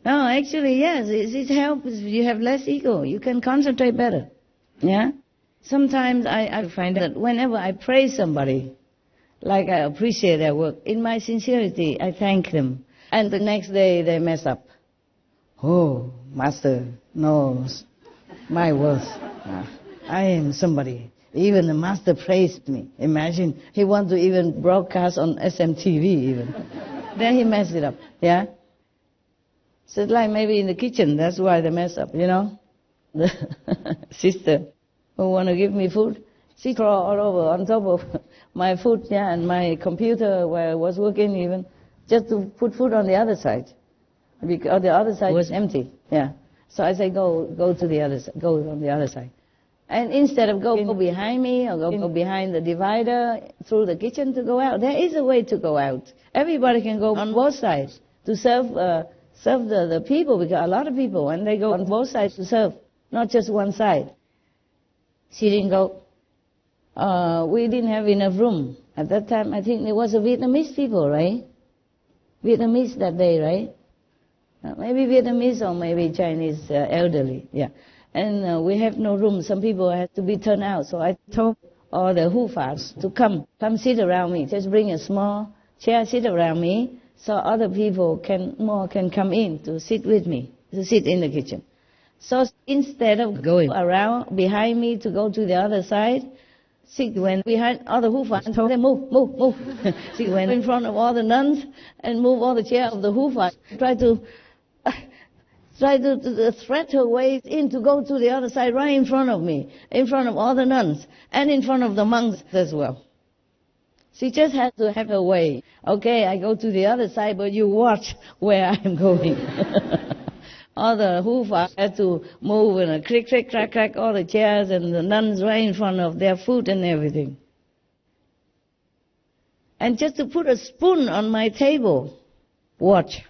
No, actually, yes, it helps. You have less ego. You can concentrate better. Yeah? Sometimes I find that whenever I praise somebody, like I appreciate their work, in my sincerity, I thank them. And the next day they mess up. Oh, Master knows my worth. I am somebody. Even the Master praised me. Imagine, he wants to even broadcast on SMTV even. Then he messed it up, yeah? So it's like maybe in the kitchen, that's why they mess up, The sister who want to give me food, she crawled all over on top of my food, yeah, and my computer where I was working even, just to put food on the other side. Because the other side was empty, yeah. So I say, go to the other side, go on the other side. And instead of go behind me or go behind the divider through the kitchen to go out, there is a way to go out. Everybody can go on both sides to serve the people, because a lot of people, when they go on both sides to serve, not just one side. She didn't go. We didn't have enough room. At that time, I think there was a Vietnamese people, right? Vietnamese that day, right? Maybe Vietnamese or maybe Chinese elderly, yeah. And we have no room. Some people have to be turned out. So I told all the hufas to come sit around me. Just bring a small chair, sit around me, so other people can come in to sit with me, to sit in the kitchen. So instead of going around behind me to go to the other side, she went behind other hufas and told them, move. She went in front of all the nuns and moved all the chairs of the hufas. Tried to thread her way in to go to the other side right in front of me, in front of all the nuns, and in front of the monks as well. She just had to have her way. Okay, I go to the other side, but you watch where I'm going. All the hufas had to move and click, crack, all the chairs and the nuns right in front of their food and everything. And just to put a spoon on my table, watch.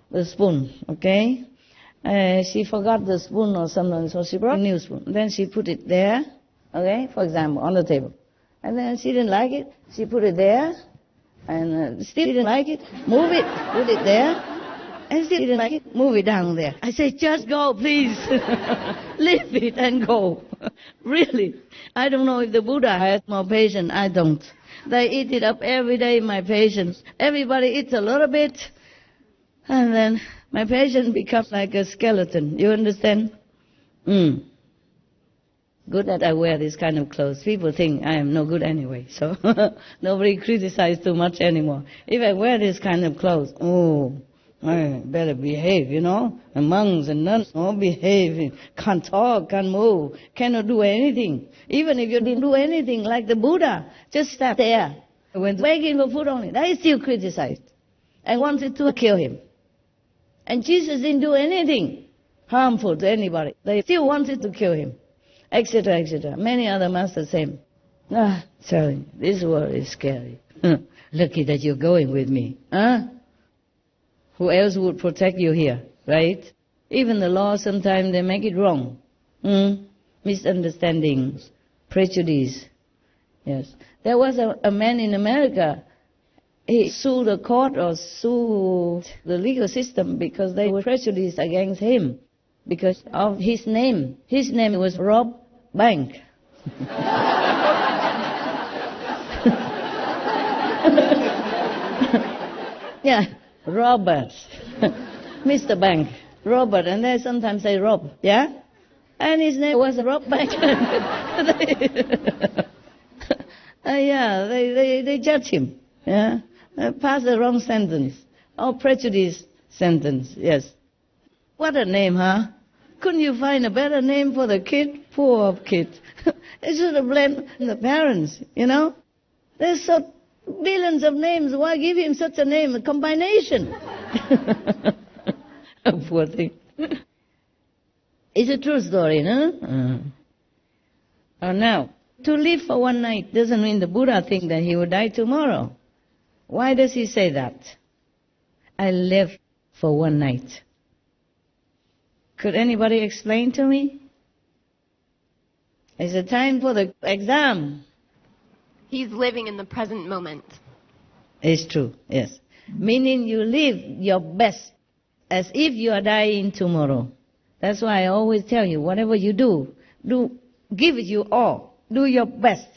The spoon, okay? She forgot the spoon or something, so she brought a new spoon. Then she put it there, okay, for example, on the table. And then she didn't like it, she put it there, and still didn't like it, move it, put it there, and still didn't like it, move it down there. I said, just go, please. Leave it and go. Really. I don't know if the Buddha has more patience, I don't. They eat it up every day, my patience. Everybody eats a little bit, and then my patient becomes like a skeleton. You understand? Good that I wear this kind of clothes. People think I am no good anyway, so nobody criticizes too much anymore. If I wear this kind of clothes, I better behave, you know. The monks and nuns all behave, can't talk, can't move, cannot do anything. Even if you didn't do anything like the Buddha, just stand there. When begging for food only, that is still criticized and wanted to kill him. And Jesus didn't do anything harmful to anybody. They still wanted to kill him, etc., etc. Many other masters same. Sorry, this world is scary. Lucky that you're going with me. Who else would protect you here, right? Even the law, sometimes they make it wrong. Misunderstandings, prejudice. Yes. There was a man in America. He sued the court or sued the legal system because they were prejudiced against him because of his name. His name was Rob Bank. Yeah, Robert. Mr. Bank. Robert, and they sometimes say Rob, yeah? And his name was Rob Bank. They judge him, yeah? Pass the wrong sentence, or prejudice sentence, yes. What a name, huh? Couldn't you find a better name for the kid? Poor kid. They should have blamed the parents, you know? There's so billions of names, why give him such a name, a combination? Poor thing. It's a true story, no? Now, to live for one night doesn't mean the Buddha thinks that he will die tomorrow. Why does he say that? I live for one night. Could anybody explain to me? It's a time for the exam. He's living in the present moment. It's true, yes. Meaning you live your best as if you are dying tomorrow. That's why I always tell you, whatever you do, give it your all. Do your best.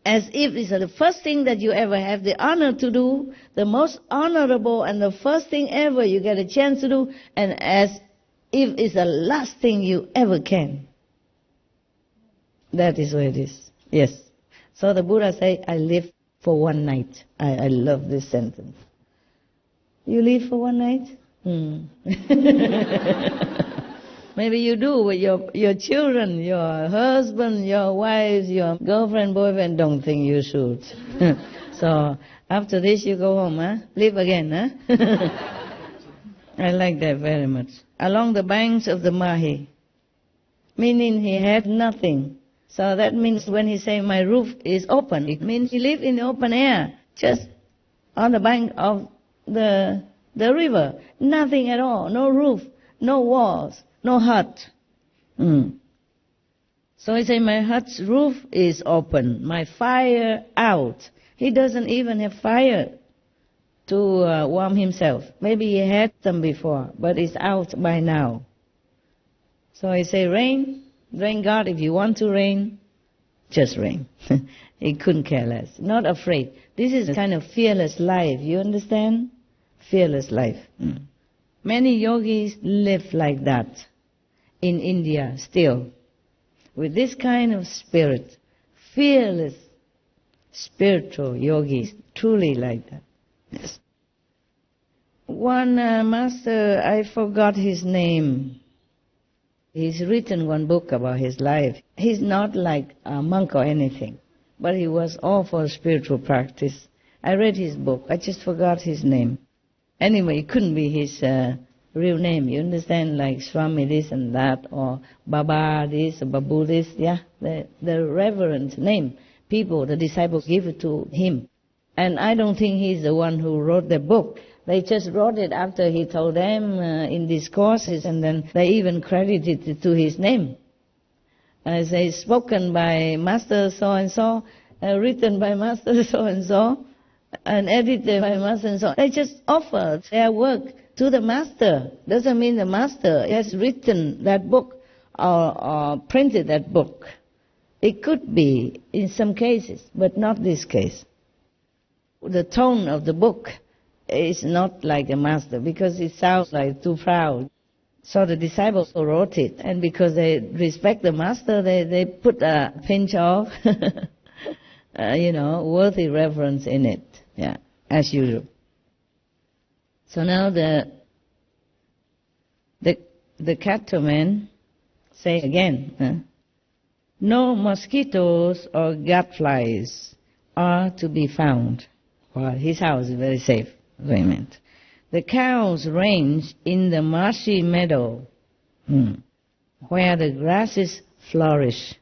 As if it's the first thing that you ever have the honor to do, the most honorable and the first thing ever you get a chance to do, and as if it's the last thing you ever can. That is what it is. Yes. So the Buddha say, I live for one night. I love this sentence. You live for one night? Maybe you do with your children, your husband, your wives, your girlfriend, boyfriend. Don't think you should. So after this you go home, huh? Live again, huh? I like that very much. Along the banks of the Mahi, meaning he had nothing. So that means when he say my roof is open, it means he lived in the open air, just on the bank of the river. Nothing at all, no roof, no walls, no hut. So he say my hut's roof is open, my fire out. He doesn't even have fire to warm himself. Maybe he had some before, but it's out by now. So he say, rain God, if you want to rain, just rain. He couldn't care less, not afraid. This is a kind of fearless life, you understand? Fearless life. Many yogis live like that in India still, with this kind of spirit, fearless, spiritual yogis, truly like that. Yes. One master, I forgot his name. He's written one book about his life. He's not like a monk or anything, but he was all for spiritual practice. I read his book. I just forgot his name. Anyway, it couldn't be his real name. You understand, like Swami this and that, or Baba this, or Babu this. Yeah, the reverend name. People, the disciples give it to him. And I don't think he's the one who wrote the book. They just wrote it after he told them in discourses, and then they even credited it to his name. Say, spoken by Master so-and-so, written by Master so-and-so, and edited by Master and-so. They just offered their work to the Master. Doesn't mean the Master has written that book or printed that book. It could be in some cases, but not this case. The tone of the book is not like the Master, because it sounds like too proud. So the disciples who wrote it, and because they respect the Master, they put a pinch of, worthy reverence in it, yeah, as usual. So now the Cattleman say again, no mosquitoes or gadflies are to be found. Well, his house is very safe. The cows range in the marshy meadow, where the grasses flourish.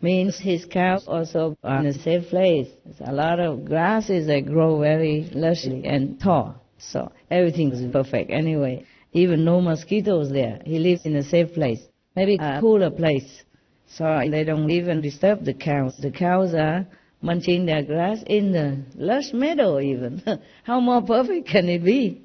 Means his cows also are in a safe place. There's a lot of grasses that grow very lushly and tall. So everything is perfect. Anyway, even no mosquitoes there. He lives in a safe place. Maybe a cooler place. So they don't even disturb the cows. The cows are munching their grass in the lush meadow even. How more perfect can it be?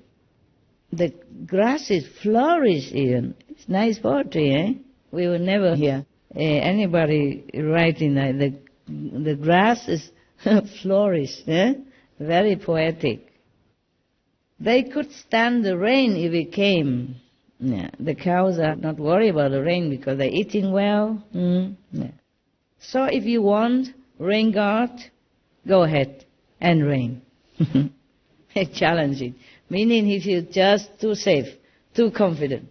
The grasses flourish even. It's nice poetry, eh? We will never hear anybody writing that the grasses flourish, eh? Very poetic. They could stand the rain if it came. Yeah. The cows are not worried about the rain because they're eating well. Yeah. So if you want rain God, go ahead and rain. Challenging. Meaning he feels just too safe, too confident.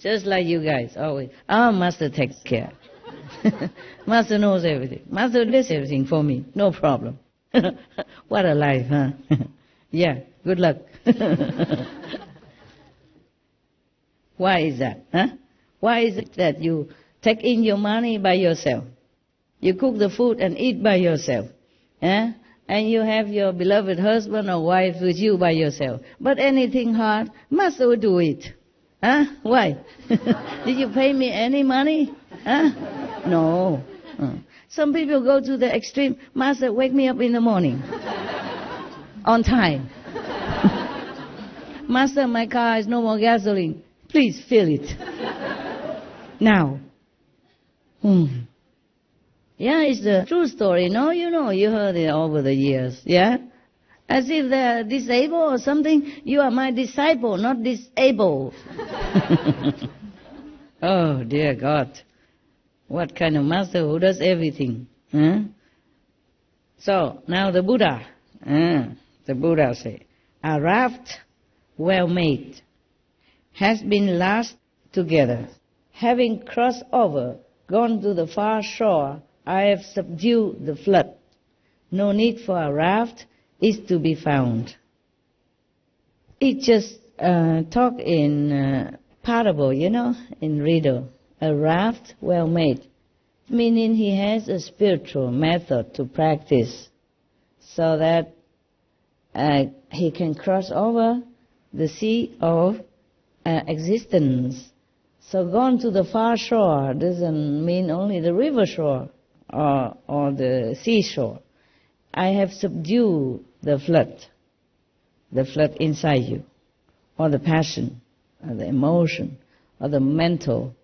Just like you guys always. Master takes care. Master knows everything. Master does everything for me. No problem. What a life, huh? Yeah, good luck. Why is that? Huh? Why is it that you take in your money by yourself? You cook the food and eat by yourself. Eh? And you have your beloved husband or wife with you by yourself. But anything hard, Master will do it. Huh? Why? Did you pay me any money? Huh? No. Some people go to the extreme. Master, wake me up in the morning. On time. Master, my car has no more gasoline. Please fill it. Now. Yeah, it's the true story. No, you heard it over the years. Yeah? As if they're disabled or something. You are my disciple, not disabled. Oh, dear God. What kind of master who does everything? Huh? So, now the Buddha. The Buddha say, a raft well made has been lashed together. Having crossed over, gone to the far shore, I have subdued the flood. No need for a raft is to be found. It just talk in parable, in riddle. A raft well made, meaning he has a spiritual method to practice so that he can cross over the sea of existence. So gone to the far shore doesn't mean only the river shore or the seashore. I have subdued the flood. the flood inside you, or the passion, or the emotion, or the mental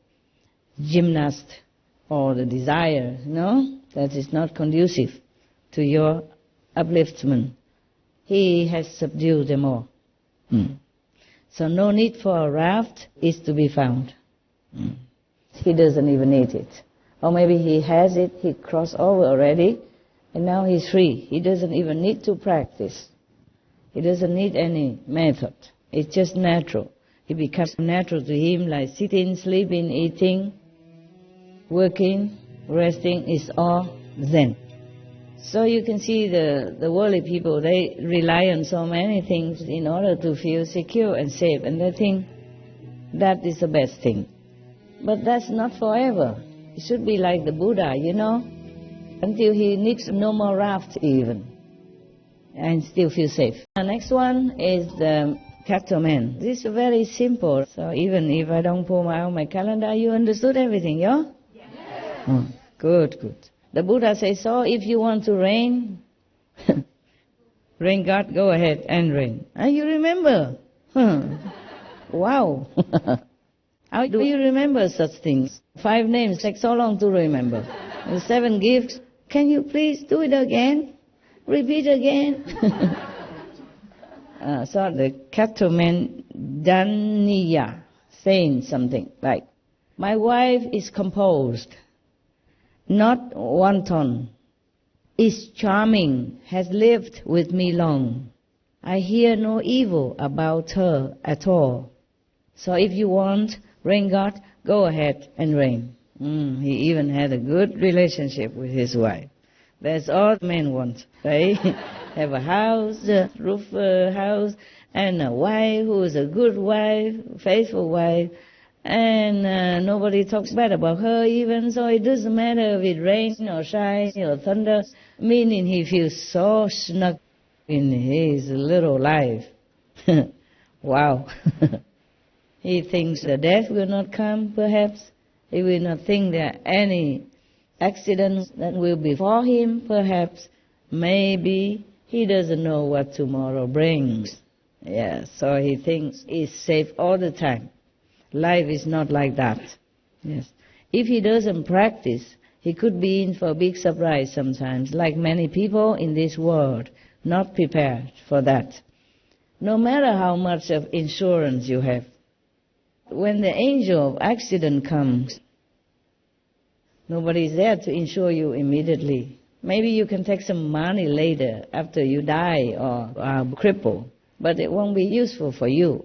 gymnast, or the desire, that is not conducive to your upliftment. He has subdued them all. So no need for a raft is to be found. He doesn't even need it. Or maybe he has it, he crossed over already, and now he's free. He doesn't even need to practice. He doesn't need any method. It's just natural. It becomes natural to him, like sitting, sleeping, eating, working, resting is all Zen. So you can see the worldly people, they rely on so many things in order to feel secure and safe, and they think that is the best thing. But that's not forever. It should be like the Buddha, until he needs no more raft even, and still feel safe. The next one is the Cattleman. This is very simple, so even if I don't pull out my calendar, you understood everything, yeah? Yes. Good. The Buddha says, so if you want to rain, rain God, go ahead and rain. And you remember? Wow. How do you remember such things? 5 names take so long to remember. The 7 gifts, can you please do it again? Repeat again. So the Cattleman Dhaniya saying something like, my wife is composed, not wanton, is charming, has lived with me long. I hear no evil about her at all. So if you want rain God, go ahead and rain. He even had a good relationship with his wife. That's all men want, right? Have a house, a roof house, and a wife who is a good wife, faithful wife, and nobody talks bad about her even, so it doesn't matter if it rains or shines or thunder, meaning he feels so snug in his little life. Wow. He thinks the death will not come, perhaps. He will not think there are any accidents that will befall him, perhaps. Maybe he doesn't know what tomorrow brings. Yes, so he thinks he's safe all the time. Life is not like that. Yes. If he doesn't practice, he could be in for a big surprise sometimes, like many people in this world, not prepared for that. No matter how much of insurance you have, when the angel of accident comes, nobody is there to insure you immediately. Maybe you can take some money later after you die or are crippled, but it won't be useful for you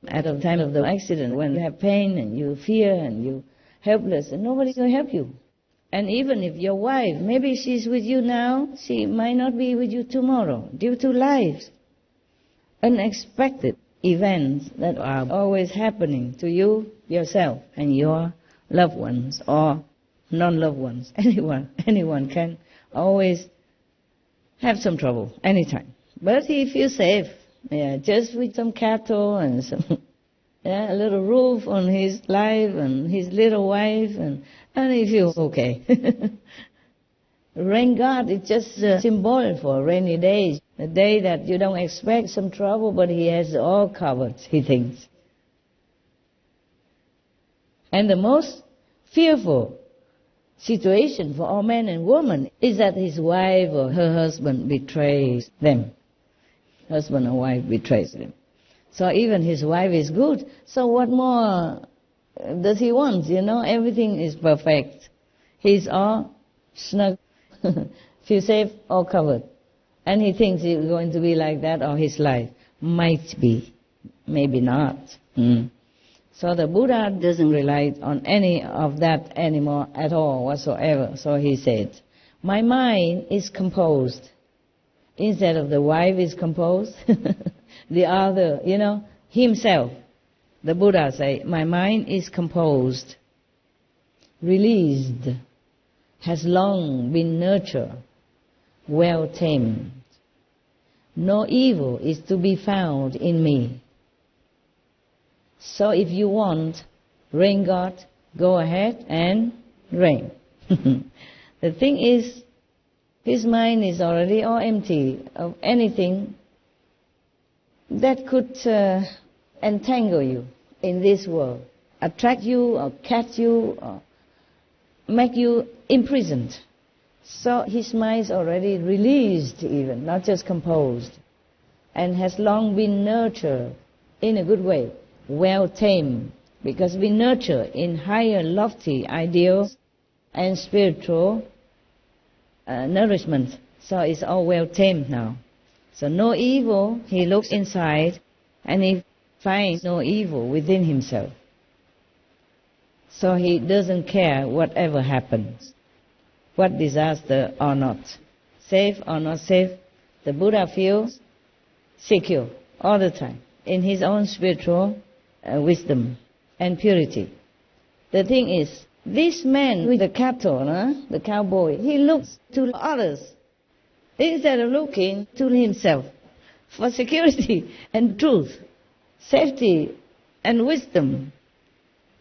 at the time of the accident when you have pain and you fear and you're helpless and nobody's going to help you. And even if your wife, maybe she's with you now, she might not be with you tomorrow due to life. Unexpected events that are always happening to you, yourself, and your loved ones or non-loved ones. Anyone can always have some trouble anytime. But he feels safe, just with some cattle and some a little roof on his life and his little wife, and he feels okay. Rain God is just a symbol for rainy days, a day that you don't expect some trouble, but he has all covered, he thinks. And the most fearful situation for all men and women is that his wife or her husband betrays them. Husband or wife betrays them. So even his wife is good, so what more does he want? Everything is perfect. He's all snug, feel safe, all covered. And he thinks it's going to be like that all his life. Might be, maybe not. So the Buddha doesn't rely on any of that anymore at all whatsoever. So he said, my mind is composed. Instead of the wife is composed, the other, himself. The Buddha say, my mind is composed, released, has long been nurtured, well tamed. No evil is to be found in me. So if you want rain God, go ahead and rain. The thing is, his mind is already all empty of anything that could entangle you in this world, attract you or catch you or make you imprisoned. So his mind is already released even, not just composed, and has long been nurtured in a good way, well tamed, because we nurture in higher lofty ideals and spiritual nourishment. So it's all well tamed now. So no evil, he looks inside and he finds no evil within himself. So he doesn't care whatever happens, what disaster or not, safe or not safe. The Buddha feels secure all the time in his own spiritual wisdom and purity. The thing is, this man with the cattle, the cowboy, he looks to others instead of looking to himself for security and truth, safety and wisdom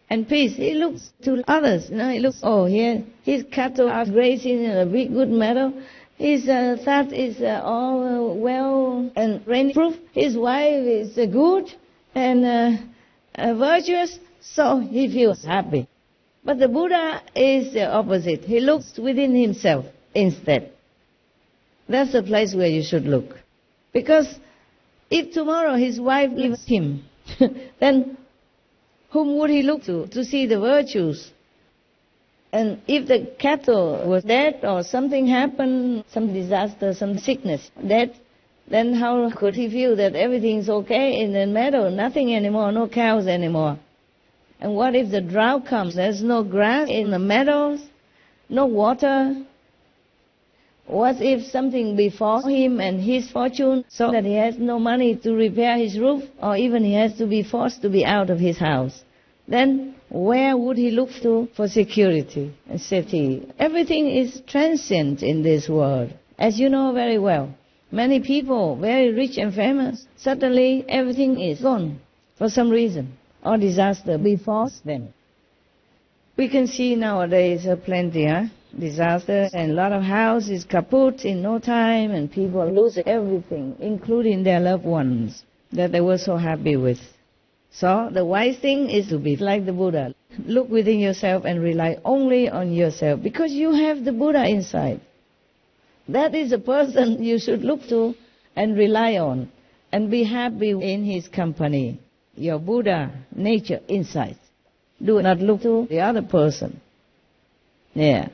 and peace. He looks to others. He looks, here his cattle are grazing in a big good meadow. His that is all well and rain-proof. His wife is good and virtuous, so he feels happy. But the Buddha is the opposite. He looks within himself instead. That's the place where you should look. Because if tomorrow his wife leaves him, then whom would he look to see the virtues? And if the cattle was dead or something happened, some disaster, some sickness, dead, then how could he feel that everything's okay in the meadow, nothing anymore, no cows anymore? And what if the drought comes? There's no grass in the meadows, no water. What if something befalls him and his fortune so that he has no money to repair his roof, or even he has to be forced to be out of his house? Then where would he look to for security and safety? Everything is transient in this world, as you know very well. Many people, very rich and famous, suddenly everything is gone for some reason, or disaster befalls them. We can see nowadays plenty, disaster, and a lot of houses kaput in no time, and people lose everything, including their loved ones that they were so happy with. So the wise thing is to be like the Buddha. Look within yourself and rely only on yourself, because you have the Buddha inside. That is the person you should look to and rely on, and be happy in his company. Your Buddha nature inside. Do not look to the other person. Yeah.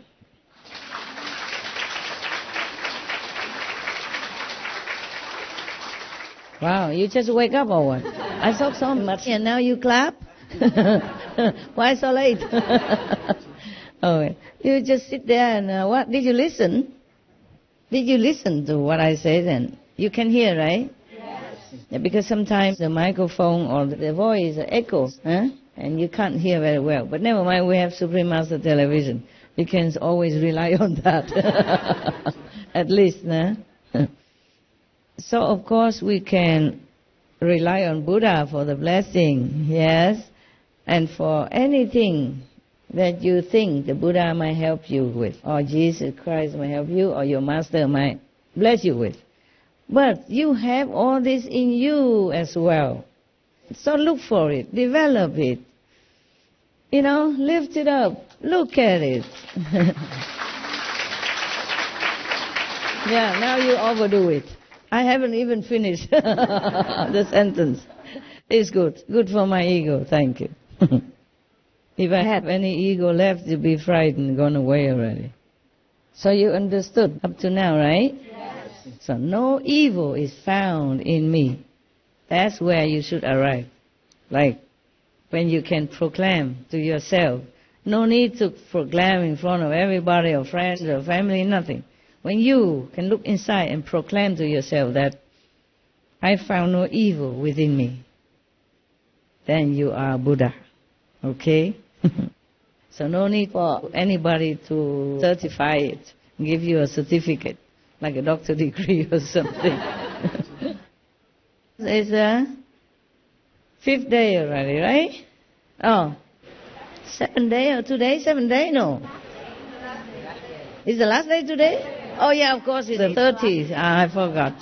Wow, you just wake up or what? I talk so much and now you clap? Why so late? You just sit there and what? Did you listen? Did you listen to what I say then? You can hear, right? Yes. Yeah, because sometimes the microphone or the voice echoes, and you can't hear very well. But never mind, we have Supreme Master Television. You can always rely on that. At least, So, of course, we can rely on Buddha for the blessing, yes, and for anything that you think the Buddha might help you with, or Jesus Christ might help you, or your Master might bless you with. But you have all this in you as well. So look for it, develop it, lift it up, look at it. Yeah, now you overdo it. I haven't even finished the sentence. It's good. Good for my ego. Thank you. If I had any ego left, you'd be frightened, gone away already. So you understood up to now, right? Yes. So no evil is found in me. That's where you should arrive. Like when you can proclaim to yourself. No need to proclaim in front of everybody or friends or family, nothing. When you can look inside and proclaim to yourself that I found no evil within me, then you are Buddha. Okay? So no need for anybody to certify it, give you a certificate, like a doctor degree or something. It's the 5th day already, right? 7th day or today? 7th day? No. Is the last day today? Oh yeah, of course, it's the 30th. I forgot.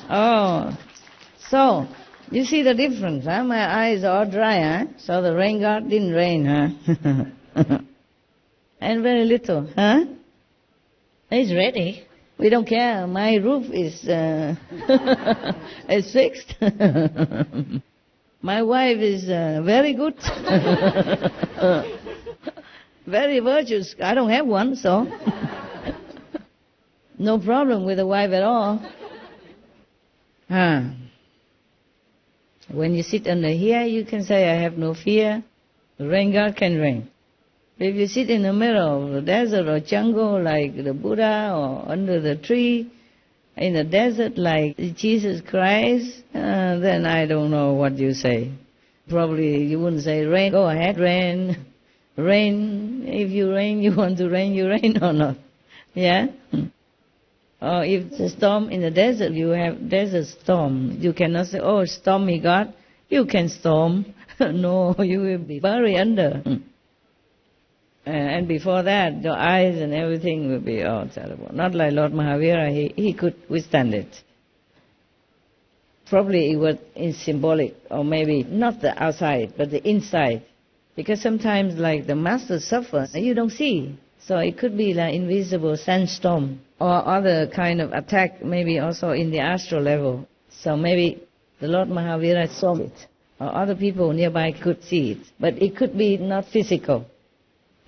So, You see the difference, huh? My eyes are dry, huh? So the rain god didn't rain, huh? And very little, huh? It's ready. We don't care. My roof is is fixed. My wife is very good. Very virtuous. I don't have one, so no problem with the wife at all. When you sit under here, you can say, I have no fear. The rain god can rain. If you sit in the middle of the desert or jungle like the Buddha, or under the tree in the desert like Jesus Christ, then I don't know what you say. Probably you wouldn't say, rain, go ahead, rain. Rain, if you rain, you want to rain, you rain or not. Yeah? Or if it's a storm in the desert, you have desert storm. You cannot say, oh, stormy God, you can storm. No, you will be buried under. And before that, your eyes and everything will be all terrible. Not like Lord Mahavira, he could withstand it. Probably it was in symbolic, or maybe not the outside, but the inside. Because sometimes like the master suffers, you don't see. So it could be like invisible sandstorm, or other kind of attack, maybe also in the astral level. So maybe the Lord Mahavira saw it, or other people nearby could see it. But it could be not physical.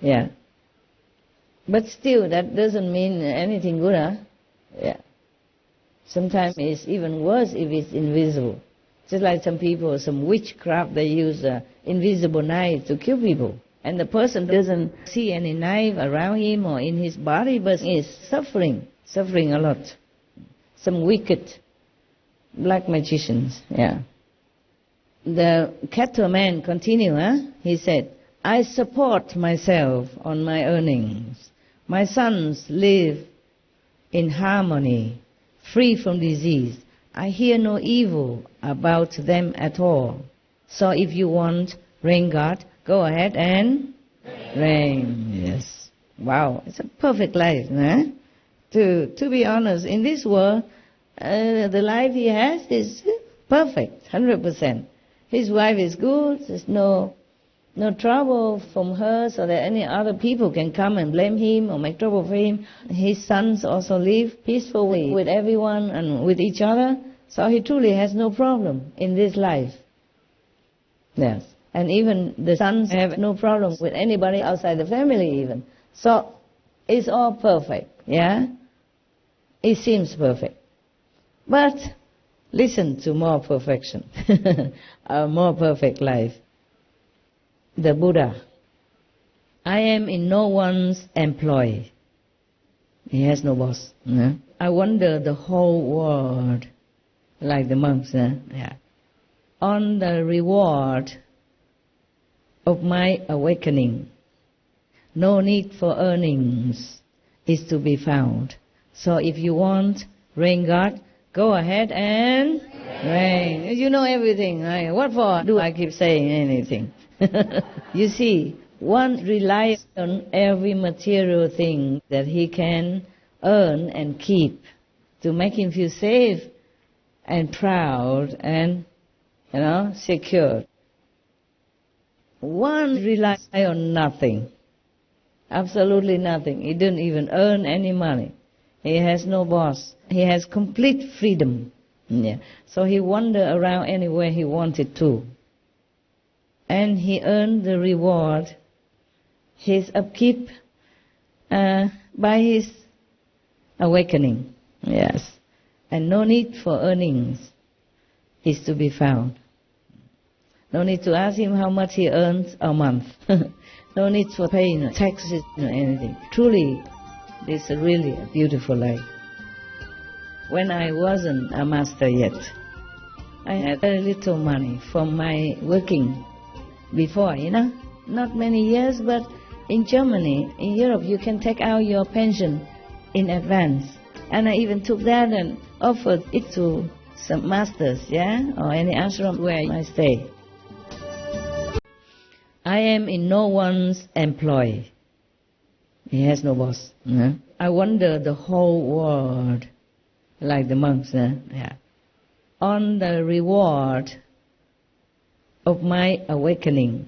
Yeah. But still, that doesn't mean anything good, huh? Yeah. Sometimes it's even worse if it's invisible. Just like some people, some witchcraft, they use invisible knife to kill people. And the person doesn't see any knife around him or in his body, but is suffering a lot. Some wicked black magicians, yeah. The Cattleman continued, huh? He said, I support myself on my earnings. My sons live in harmony, free from disease. I hear no evil about them at all. So if you want rain God, go ahead and rain. Yes. Wow, it's a perfect life, huh? To be honest, in this world, the life he has is perfect, 100%. His wife is good, there's no trouble from her, so that any other people can come and blame him or make trouble for him. His sons also live peacefully with everyone and with each other, so he truly has no problem in this life. Yes. And even the sons have no problem with anybody outside the family even. So it's all perfect, yeah? It seems perfect. But listen to more perfection, a more perfect life. The Buddha. I am in no one's employ. He has no boss. I wander the whole world, like the monks. Yeah. On the reward of my awakening, no need for earnings is to be found. So if you want rain God, go ahead and rain. You know everything. What for do I keep saying anything? You see, one relies on every material thing that he can earn and keep to make him feel safe and proud and, secure. One relies on nothing, absolutely nothing. He didn't even earn any money. He has no boss. He has complete freedom. Yeah. So he wandered around anywhere he wanted to. And he earned the reward, his upkeep, by his awakening. Yes. And no need for earnings is to be found. No need to ask him how much he earns a month. No need for paying taxes or anything. Truly, this is really a beautiful life. When I wasn't a master yet, I had very little money from my working before, not many years, but in Germany, in Europe, you can take out your pension in advance. And I even took that and offered it to some masters, or any ashram where I stay. I am in no one's employ. He has no boss. I wander the whole world, like the monks. On the reward of my awakening.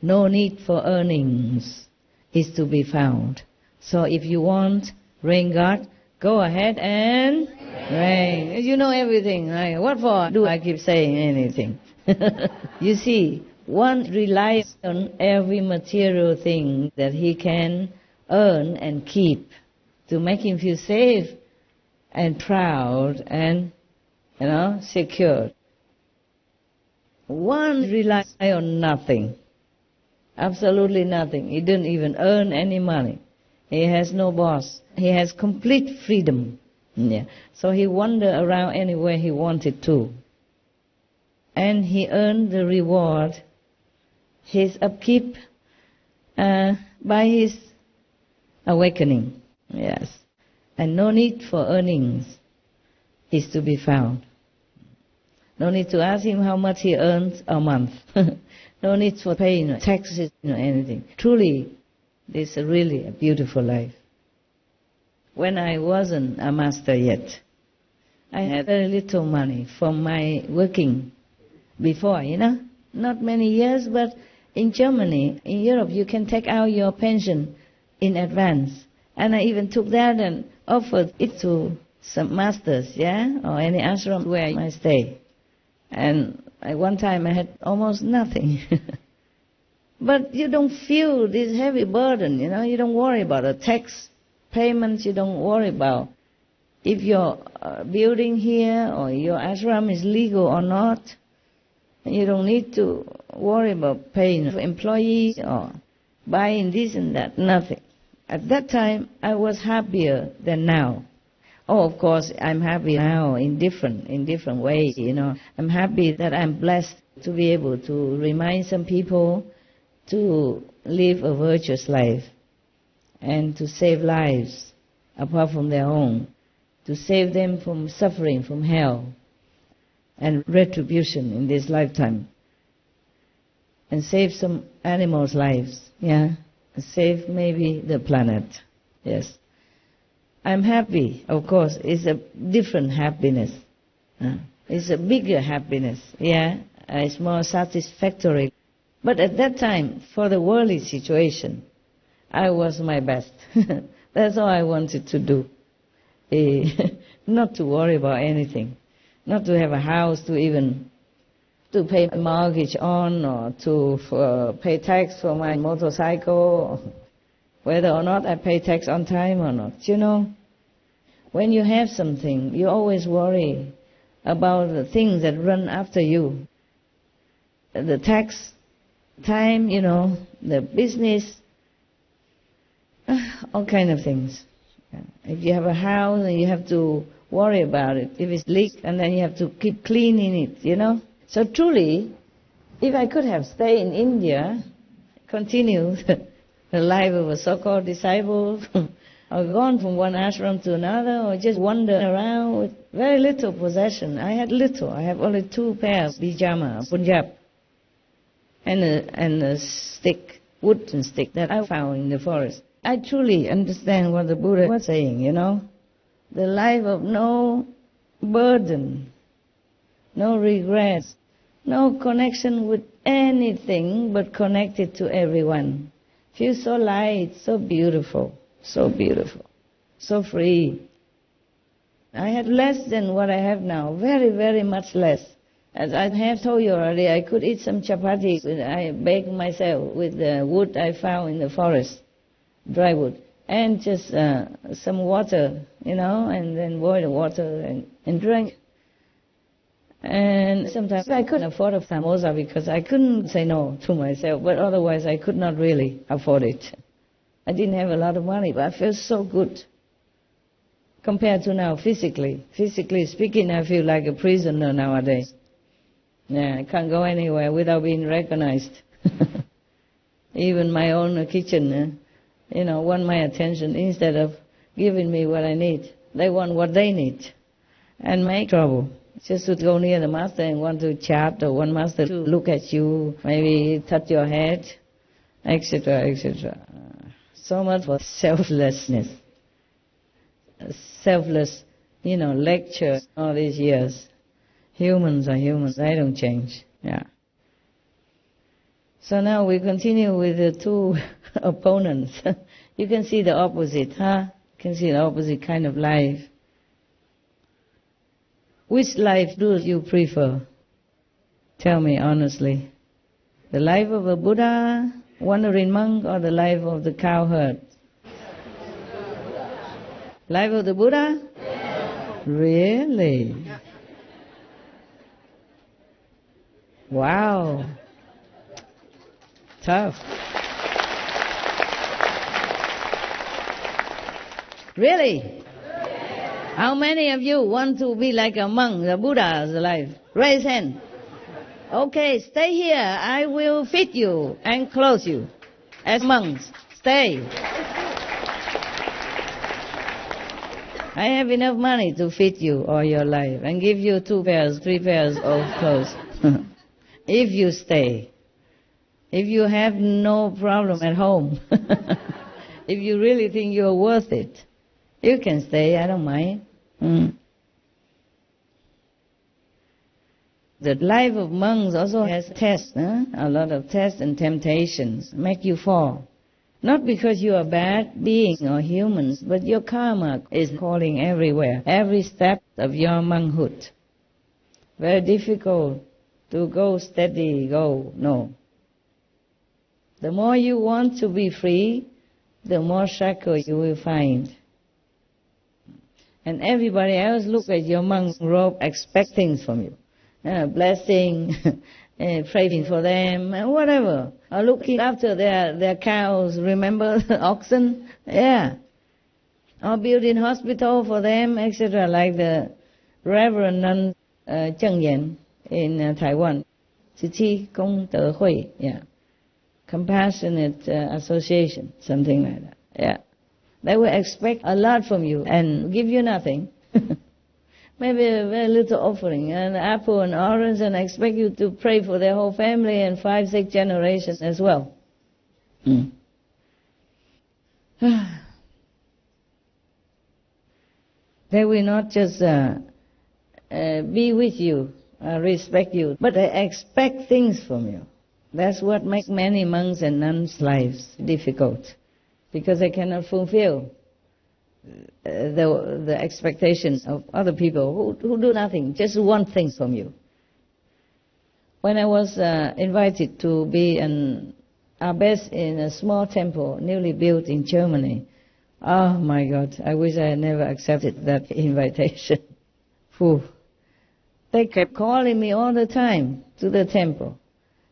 No need for earnings is to be found. So if you want rain God, go ahead and rain. You know everything, right? What for do I keep saying anything? You see, one relies on every material thing that he can earn and keep to make him feel safe and proud and, secure. One relies on nothing, absolutely nothing. He didn't even earn any money. He has no boss. He has complete freedom. Yeah. So he wandered around anywhere he wanted to. And he earned the reward, his upkeep, by his awakening. Yes. And no need for earnings is to be found. No need to ask him how much he earns a month. No need for paying taxes, anything. Truly, this is really a beautiful life. When I wasn't a master yet, I had very little money from my working before, Not many years, but in Germany, in Europe, you can take out your pension in advance. And I even took that and offered it to some masters, or any ashram where I might stay. And at one time I had almost nothing. But you don't feel this heavy burden, You don't worry about the tax payments. You don't worry about if your building here or your ashram is legal or not. You don't need to worry about paying for employees or buying this and that, nothing. At that time, I was happier than now. Oh, of course, I'm happy now in different ways, I'm happy that I'm blessed to be able to remind some people to live a virtuous life and to save lives apart from their own, to save them from suffering, from hell and retribution in this lifetime, and save some animals' lives, and save maybe the planet. Yes. I'm happy, of course. It's a different happiness. It's a bigger happiness, It's more satisfactory. But at that time, for the worldly situation, I was my best. That's all I wanted to do. Not to worry about anything. Not to have a house to even to pay a mortgage on, or to pay tax for my motorcycle, whether or not I pay tax on time or not. When you have something, you always worry about the things that run after you. The tax, time, the business, all kind of things. If you have a house, and you have to worry about it. If it's leaked, and then you have to keep cleaning it, So truly, if I could have stayed in India, continue the life of a so-called disciple, or gone from one ashram to another, or just wander around with very little possession. I had little. I have only 2 pairs of pyjama, Punjab, and a stick, wooden stick that I found in the forest. I truly understand what the Buddha was saying, The life of no burden, no regrets, no connection with anything but connected to everyone. Feel so light, so beautiful, so free. I had less than what I have now, very, very much less. As I have told you already, I could eat some chapati. I baked myself with the wood I found in the forest, dry wood, and just some water, and then boil the water and drink. And sometimes I couldn't afford a samosa because I couldn't say no to myself, but otherwise I could not really afford it. I didn't have a lot of money, but I felt so good. Compared to now, physically speaking, I feel like a prisoner nowadays. I can't go anywhere without being recognized. Even my own kitchen, want my attention instead of giving me what I need. They want what they need and make trouble. Just to go near the master and want to chat, or one master to look at you, maybe touch your head, etc., etc. So much for selflessness. Selfless, lecture all these years. Humans are humans, they don't change. So now we continue with the two opponents. You can see the opposite, huh? You can see the opposite kind of life. Which life do you prefer? Tell me honestly. The life of a Buddha, wandering monk, or the life of the cowherd? Life of the Buddha? Really? Wow. Tough. Really? How many of you want to be like a monk, the Buddha's life? Raise hand. Okay, stay here. I will feed you and clothe you as monks. Stay. I have enough money to feed you all your life and give you 2 pairs, 3 pairs of clothes. If you stay. If you have no problem at home. If you really think you're worth it, you can stay, I don't mind. The life of monks also has tests, a lot of tests and temptations, make you fall. Not because you are bad being or humans, but your karma is calling everywhere, every step of your monkhood. Very difficult to go steady, no. The more you want to be free, the more shackles you will find. And everybody else look at your monk robe, expect things from you. Blessing, praying for them, whatever. Or looking after their cows, remember the oxen? Yeah. Or building hospital for them, etc. Like the Reverend Nun CHINGHAI in Taiwan. CHIIIòng THUЙ, yeah. Compassionate association, something like that. Yeah. They will expect a lot from you and give you nothing. Maybe a very little offering, an apple and orange, and expect you to pray for their whole family and 5, 6 generations as well. They will not just be with you, respect you, but they expect things from you. That's what makes many monks and nuns' lives difficult, because they cannot fulfill the expectations of other people who do nothing, just want things from you. When I was invited to be an abbess in a small temple newly built in Germany, oh my God, I wish I had never accepted that invitation. They kept calling me all the time to the temple,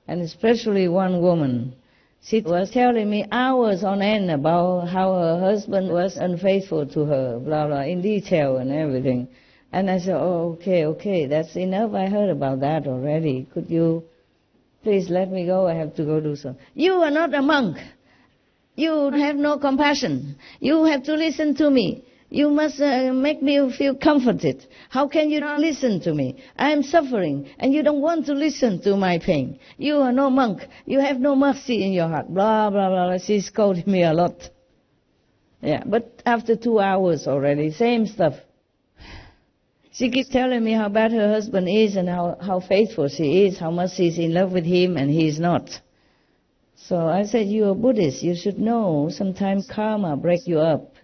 and especially one woman. She was telling me hours on end about how her husband was unfaithful to her, blah, blah, in detail and everything. And I said, oh, okay, that's enough. I heard about that already. Could you please let me go? I have to go do something. You are not a monk. You have no compassion. You have to listen to me. You must make me feel comforted. How can you not listen to me? I am suffering, and you don't want to listen to my pain. You are no monk. You have no mercy in your heart. Blah, blah, blah. She scolded me a lot. Yeah, but after 2 hours already, same stuff. She keeps telling me how bad her husband is and how faithful she is, how much she's in love with him and he's not. So I said, you're a Buddhist. You should know sometimes karma breaks you up.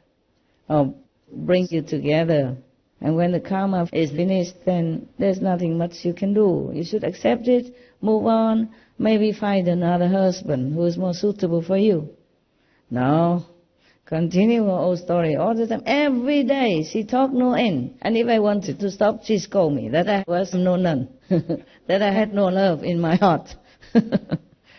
Or bring you together. And when the karma is finished, then there's nothing much you can do. You should accept it, move on, maybe find another husband who is more suitable for you. No. Continue her old story all the time. Every day she talked no end. And if I wanted to stop, she scolded me that I was no nun. That I had no love in my heart.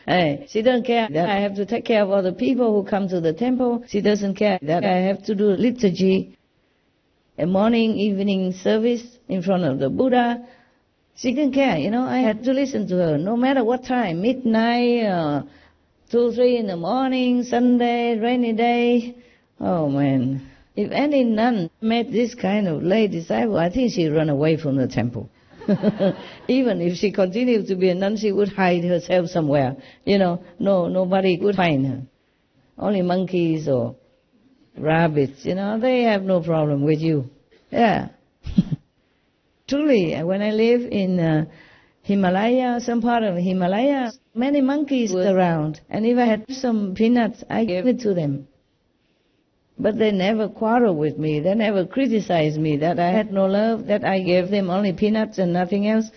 Hey, she doesn't care that I have to take care of other people who come to the temple. She doesn't care that I have to do liturgy, a morning, evening service in front of the Buddha. She didn't care, I had to listen to her no matter what time, midnight, 2, 3 in the morning, Sunday, rainy day. Oh man, if any nun met this kind of lay disciple, I think she'd run away from the temple. Even if she continued to be a nun, she would hide herself somewhere. Nobody could find her. Only monkeys or rabbits, they have no problem with you. Yeah. Truly, when I live in Himalaya, some part of Himalaya, many monkeys were around. And if I had some peanuts, I gave it to them. But they never quarreled with me. They never criticized me that I had no love, that I gave them only peanuts and nothing else.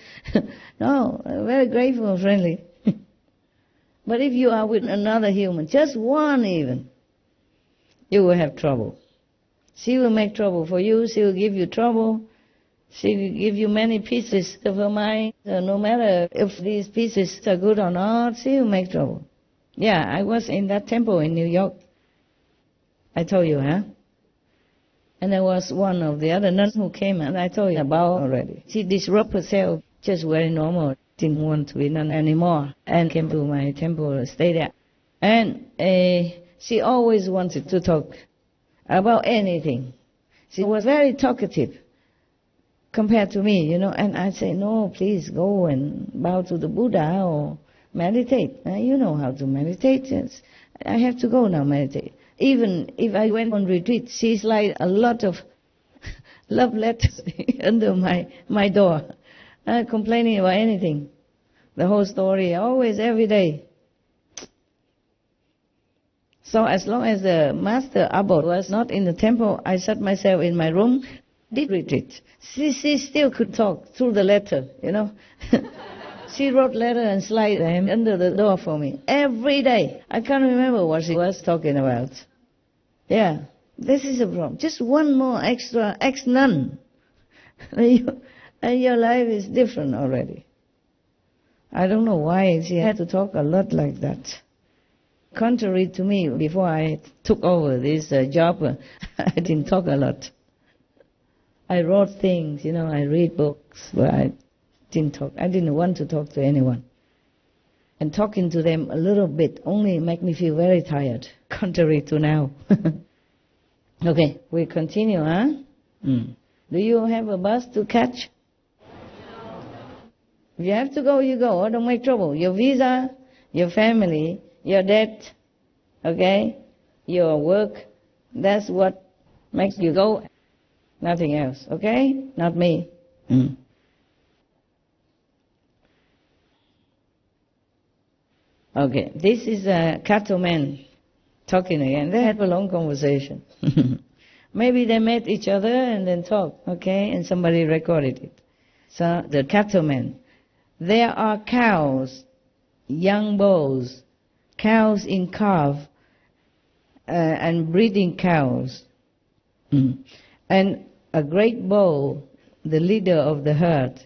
No, very grateful and friendly. But if you are with another human, just one even, you will have trouble. She will make trouble for you. She will give you trouble. She will give you many pieces of her mind. No matter if these pieces are good or not, she will make trouble. Yeah, I was in that temple in New York. I told you, huh? And there was one of the other nuns who came, and I told you about already. She disrupted herself, just very normal. Didn't want to be nun anymore, and came to my temple, stayed there. And she always wanted to talk about anything. She was very talkative compared to me, and I'd say, no, please go and bow to the Buddha or meditate. You know how to meditate. Yes. I have to go now meditate. Even if I went on retreat, she's like a lot of love letters under my door, complaining about anything. The whole story, always, every day. So as long as the master abbot was not in the temple, I shut myself in my room, did retreat. She still could talk through the letter, She wrote letter and slide them under the door for me every day. I can't remember what she was talking about. Yeah, this is a problem. Just one more extra ex-nun, and your life is different already. I don't know why she had to talk a lot like that. Contrary to me, before I took over this job, I didn't talk a lot. I wrote things, I read books, but I didn't talk. I didn't want to talk to anyone. And talking to them a little bit only make me feel very tired, contrary to now. Okay, we continue, huh? Do you have a bus to catch? If you have to go, you go. Don't make trouble. Your visa, your family, your debt, okay, your work, that's what makes you go. Nothing else, okay? Not me. Okay, this is a Cattleman talking again. They had a long conversation. Maybe they met each other and then talked, okay, and somebody recorded it. So the Cattleman, there are cows, young bulls, cows in calf, and breeding cows, and a great bull, the leader of the herd.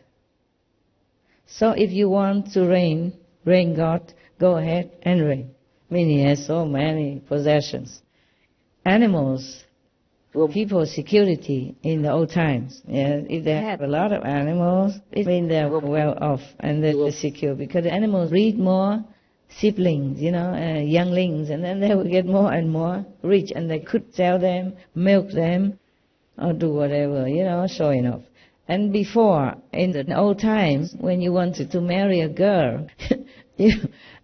So if you want to reign God, go ahead and reign. I mean, he has so many possessions. Animals were people's security in the old times. Yeah, if they had a lot of animals, it means they were well off and they were secure, because the animals breed more siblings, younglings, and then they would get more and more rich, and they could sell them, milk them, or do whatever, showing off. And before, in the old times, when you wanted to marry a girl,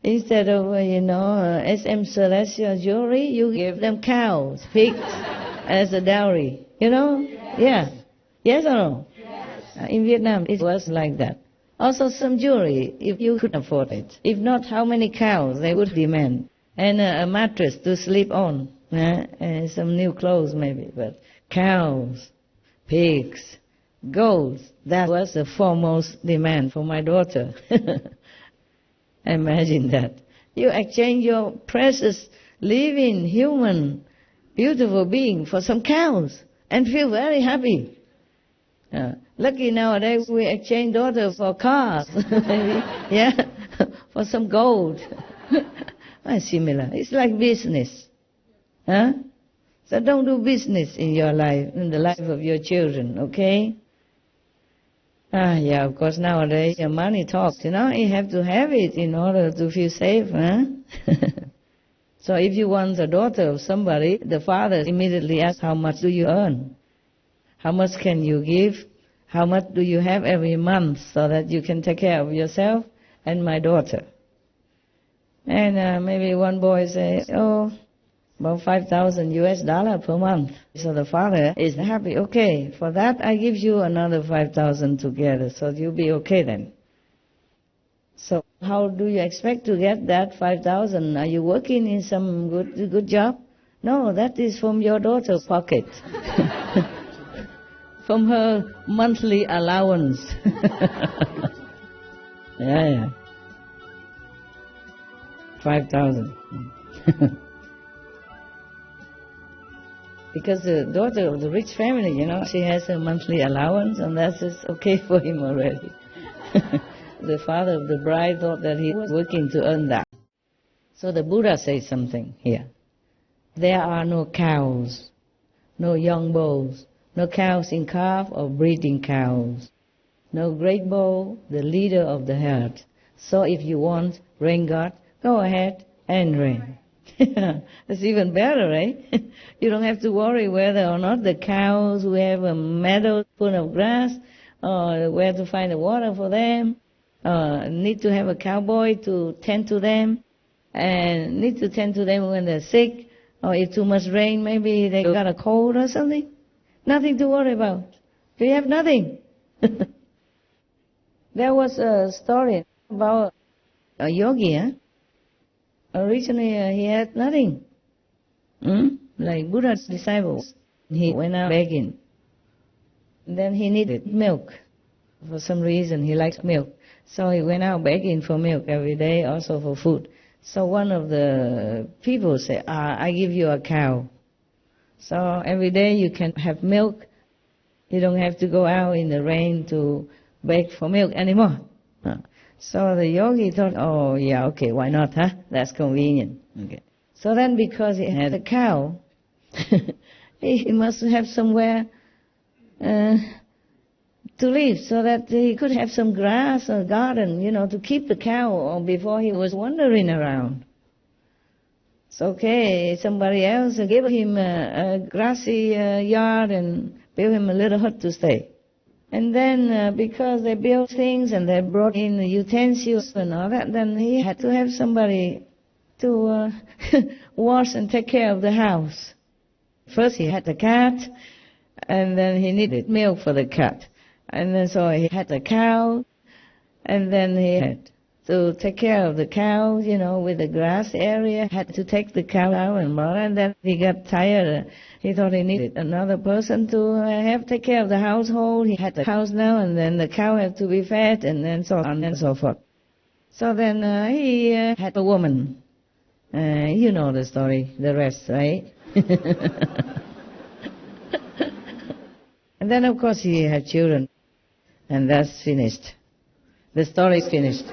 instead of, SM celestial jewelry, you give them cows, pigs, as a dowry, Yeah. Yes or no? Yes. In Vietnam, it was like that. Also some jewelry, if you could afford it. If not, how many cows they would demand. And a mattress to sleep on. And some new clothes maybe. But cows, pigs, gold, that was the foremost demand for my daughter. Imagine that. You exchange your precious, living, human, beautiful being for some cows and feel very happy. Lucky nowadays we exchange daughter for cars, yeah, for some gold. Similar. It's like business. Huh? So don't do business in your life, in the life of your children, okay? Yeah, of course nowadays your money talks, you have to have it in order to feel safe, huh? So if you want the daughter of somebody, the father immediately asks, how much do you earn? How much can you give? How much do you have every month so that you can take care of yourself and my daughter? And maybe one boy says, about $5,000 per month. So the father is happy. Okay, for that I give you another 5,000 together, so you'll be okay then. So how do you expect to get that 5,000? Are you working in some good job? No, that is from your daughter's pocket. From her monthly allowance. Yeah. 5,000. Because the daughter of the rich family, she has a monthly allowance, and that's just okay for him already. The father of the bride thought that he was working to earn that. So the Buddha says something here. There are no cows, no young bulls, no cows in calf or breeding cows, no great bull, the leader of the herd. So if you want rain God, go ahead and rain. It's even better, right? You don't have to worry whether or not the cows will have a meadow full of grass, or where to find the water for them, need to have a cowboy to tend to them, and need to tend to them when they're sick, or if too much rain, maybe they got a cold or something. Nothing to worry about. You have nothing. There was a story about a yogi, Originally, he had nothing. Like Buddha's disciples. He went out begging. Then he needed milk. For some reason, he liked milk. So he went out begging for milk every day, also for food. So one of the people said, I give you a cow. So every day you can have milk. You don't have to go out in the rain to beg for milk anymore. So the yogi thought, oh yeah, okay, why not, huh? That's convenient. Okay. So then because he had a cow, he must have somewhere to live, so that he could have some grass or garden, to keep the cow before he was wandering around. So okay, somebody else gave him a grassy yard and built him a little hut to stay. And then because they built things and they brought in the utensils and all that, then he had to have somebody to wash and take care of the house. First he had the cat, and then he needed milk for the cat. And then so he had the cow, and then he had to take care of the cow, with the grass area, had to take the cow out and then he got tired. He thought he needed another person to take care of the household. He had the house now, and then the cow had to be fed, and then so on and so forth. So then he had a woman. You know the story, the rest, right? And then, of course, he had children. And that's finished. The story is finished.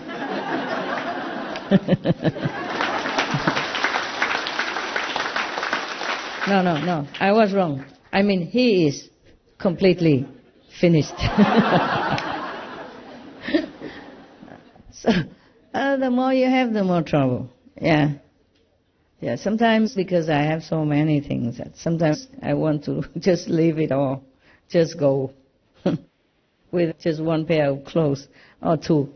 No, I was wrong. I mean, he is completely finished. So, the more you have, the more trouble. Yeah, sometimes because I have so many things, that sometimes I want to just leave it all, just go with just one pair of clothes or two,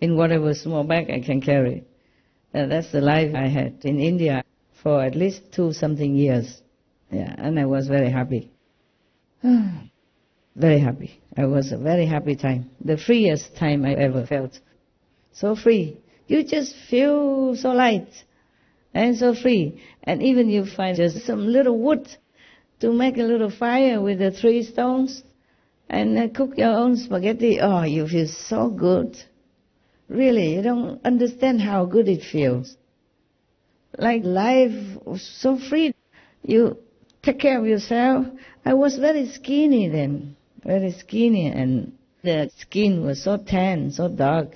in whatever small bag I can carry. That's the life I had in India for at least 2-something years. Yeah, and I was very happy. Very happy. It was a very happy time. The freest time I ever felt. So free. You just feel so light and so free. And even you find just some little wood to make a little fire with the 3 stones and cook your own spaghetti. Oh, you feel so good. Really, you don't understand how good it feels. Like life was so free. You take care of yourself. I was very skinny then. Very skinny, and the skin was so tan, so dark.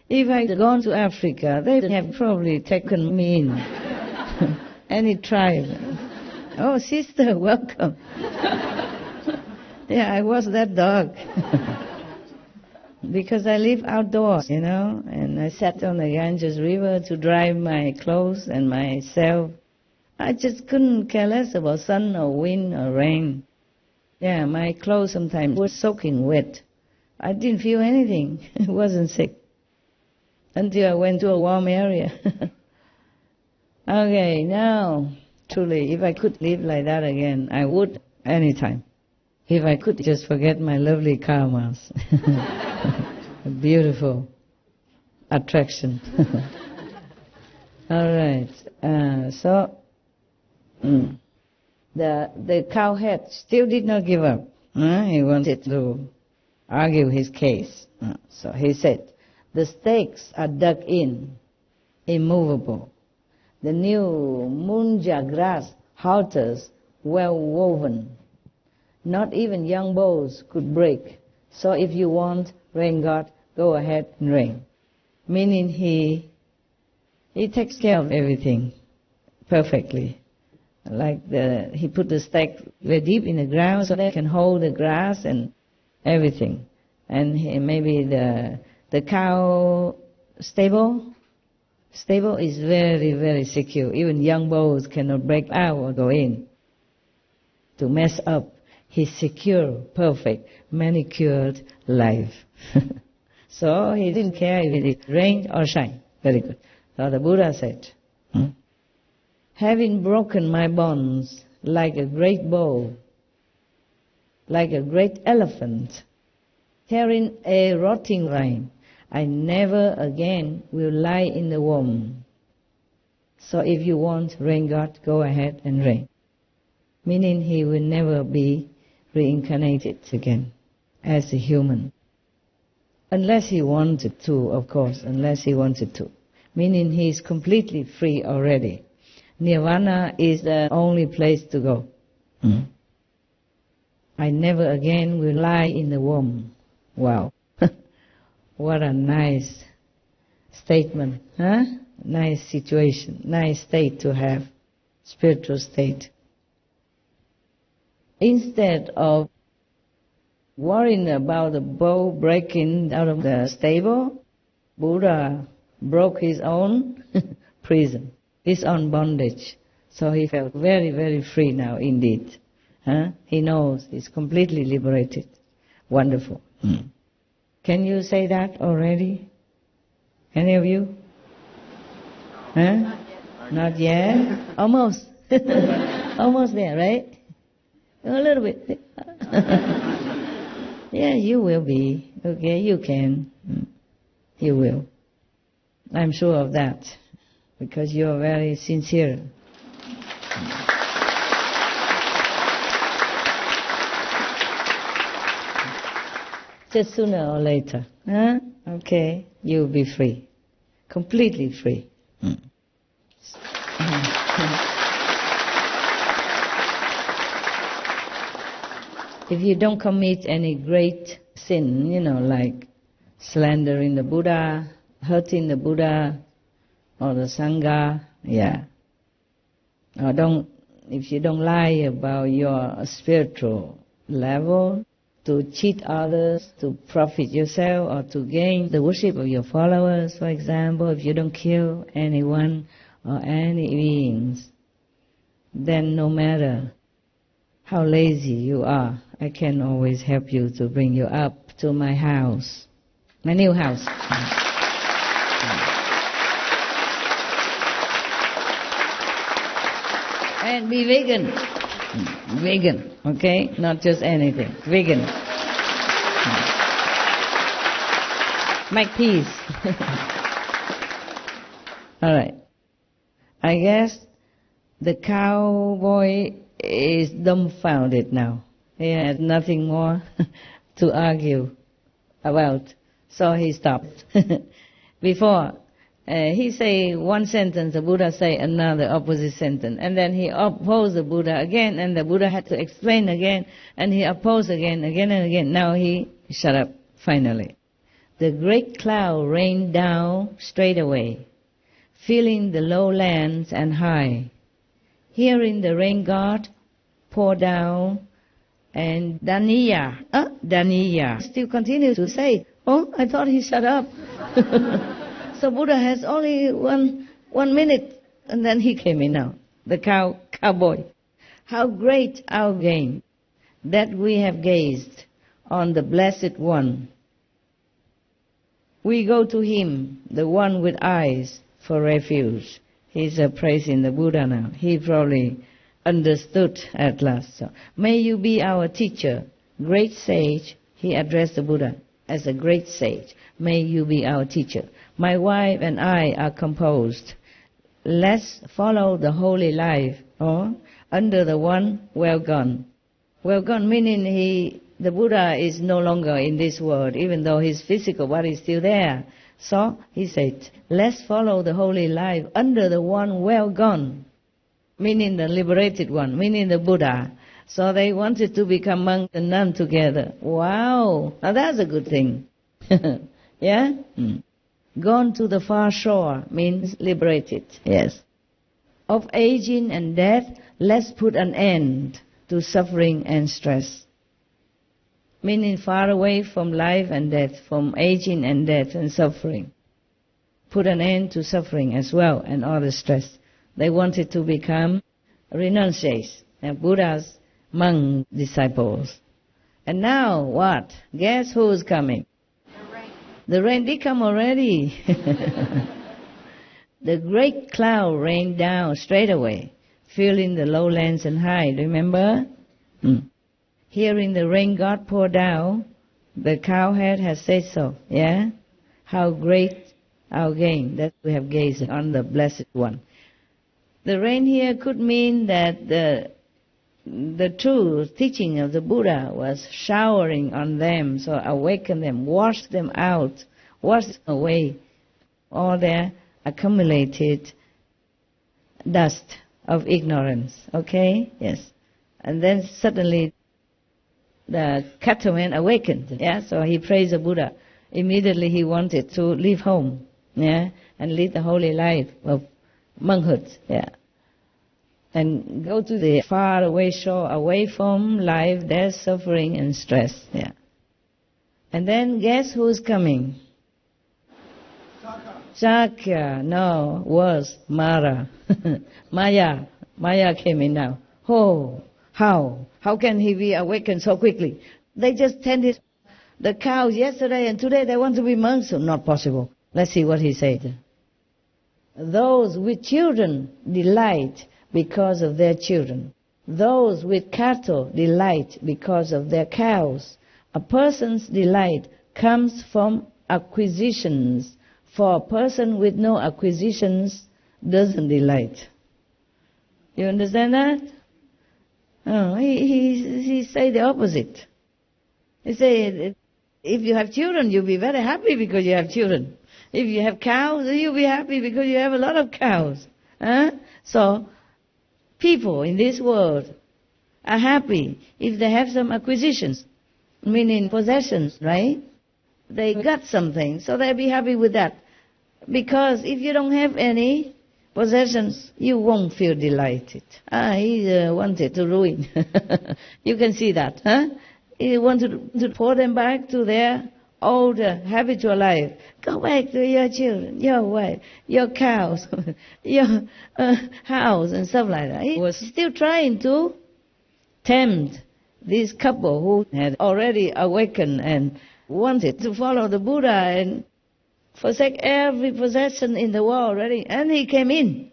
If I had gone to Africa, they would have probably taken me in. Any tribe. Oh, sister, welcome. Yeah, I was that dog. Because I live outdoors, and I sat on the Ganges River to dry my clothes and myself. I just couldn't care less about sun or wind or rain. Yeah, my clothes sometimes were soaking wet. I didn't feel anything. I wasn't sick. Until I went to a warm area. Okay, now, truly, if I could live like that again, I would anytime. If I could just forget my lovely karmas. Beautiful. attraction. All right. The cowhead still did not give up. He wanted to argue his case. So he said, the stakes are dug in, immovable. The new munja grass halters well woven. Not even young bows could break. So if you want rain god, go ahead and rain. Meaning he takes care of everything perfectly. Like he put the stake very deep in the ground so they can hold the grass and everything. And maybe the cow stable is very, very secure. Even young bulls cannot break out or go in to mess up his secure, perfect, manicured life. So he didn't care if it rained or shine. Very good. So the Buddha said, having broken my bonds like a great bow, like a great elephant, tearing a rotting vine, I never again will lie in the womb. So if you want rain god, go ahead and rain. Meaning he will never be reincarnated again as a human. Unless he wanted to, of course, unless he wanted to. Meaning he is completely free already. Nirvana is the only place to go. I never again will lie in the womb. Wow. What a nice statement, huh? Nice situation, nice state to have, spiritual state. Instead of worrying about the bow breaking out of the stable, Buddha broke his own prison, his own bondage. So he felt very, very free now indeed. Huh? He knows he's completely liberated. Wonderful. Can you say that already? Any of you? Huh? Not yet? Almost. Almost there, right? A little bit. Yeah, you will be. Okay, you can. You will. I'm sure of that. Because you are very sincere. Just sooner or later. Huh? Okay, you'll be free. Completely free. If you don't commit any great sin, like slandering the Buddha, hurting the Buddha, or the Sangha, or if you don't lie about your spiritual level, to cheat others, to profit yourself, or to gain the worship of your followers, for example, if you don't kill anyone or any beings, then no matter how lazy you are, I can always help you to bring you up to my house, my new house. And be vegan. Vegan, okay? Not just anything. Vegan. Make peace. All right. I guess the cowboy is dumbfounded now. He has nothing more to argue about, so he stopped. Before, he say one sentence, the Buddha say another opposite sentence, and then he opposed the Buddha again, and the Buddha had to explain again, and he opposed again and again. Now he shut up, finally. The great cloud rained down straight away, filling the lowlands and high. Hearing the rain god pour down, and Dhaniya still continued to say, oh, I thought he shut up. So Buddha has only one minute, and then he came in now, the cowboy. How great our gain that we have gazed on the Blessed One. We go to him, the one with eyes, for refuge. He's praising the Buddha now. He probably understood at last. So, may you be our teacher, great sage, he addressed the Buddha. as a great sage. May you be our teacher. My wife and I are composed. Let's follow the holy life, or under the one well gone. Well gone meaning the Buddha is no longer in this world, even though his physical body is still there. So he said, let's follow the holy life under the one well gone, meaning the liberated one, meaning the Buddha. So they wanted to become monk and nun together. Wow, now that's a good thing. Yeah? Gone to the far shore means liberated, yes. Of aging and death, let's put an end to suffering and stress. Meaning far away from life and death, from aging and death and suffering. Put an end to suffering as well and all the stress. They wanted to become renunciates, Buddha's monk disciples. And now what? Guess who's coming? The rain did come already. The great cloud rained down straight away, filling the lowlands and high. Remember? Hearing the rain God pour down, the cowhead has said so. Yeah? How great our gain that we have gazed on the Blessed One. The rain here could mean that the true teaching of the Buddha was showering on them, so awaken them, wash them out, wash away all their accumulated dust of ignorance. Okay? Yes. And then suddenly the Cattleman awakened. Yeah? So he praised the Buddha. Immediately he wanted to leave home, yeah, and lead the holy life of monkhood. Yeah. And go to the far away shore, away from life, death, suffering, and stress. Yeah. And then guess who's coming? Shakya. No, worse, Mara. Maya. Maya came in now. Oh, how? How can he be awakened so quickly? They just tended the cows yesterday and today they want to be monks. So not possible. Let's see what he said. Those with children delight because of their children. Those with cattle delight because of their cows. A person's delight comes from acquisitions, for a person with no acquisitions doesn't delight. You understand that? Oh, he say the opposite. He say, if you have children, you'll be very happy because you have children. If you have cows, you'll be happy because you have a lot of cows. So, people in this world are happy if they have some acquisitions, meaning possessions, right? They got something, so they'll be happy with that. Because if you don't have any possessions, you won't feel delighted. He wanted to ruin. You can see that, huh? He wanted to pour them back to their old habitual life. Go back to your children, your wife, your cows, your house and stuff like that. He was still trying to tempt this couple who had already awakened and wanted to follow the Buddha and forsake every possession in the world already. And he came in.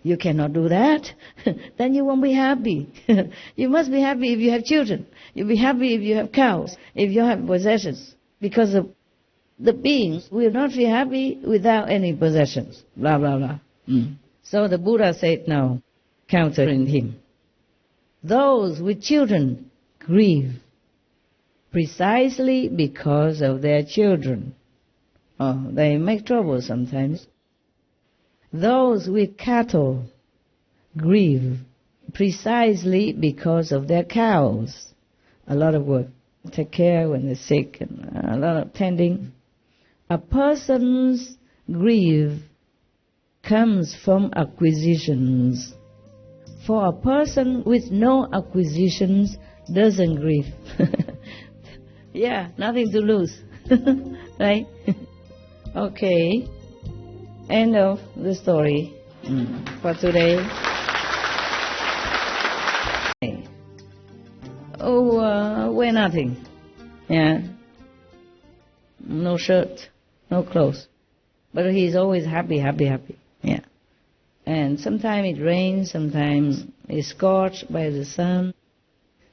You cannot do that. Then you won't be happy. You must be happy if you have children. You'll be happy if you have cows, if you have possessions. Because the beings will not be happy without any possessions. Blah, blah, blah. So the Buddha said now, countering him, those with children grieve precisely because of their children. Oh, they make trouble sometimes. Those with cattle grieve precisely because of their cows. A lot of work. Take care when they're sick and a lot of tending. A person's grief comes from acquisitions. For a person with no acquisitions doesn't grieve. Yeah, nothing to lose. Right? Okay. End of the story for today. Wear nothing. Yeah. No shirt, no clothes. But he's always happy, happy, happy. Yeah. And sometimes it rains, sometimes it's scorched by the sun.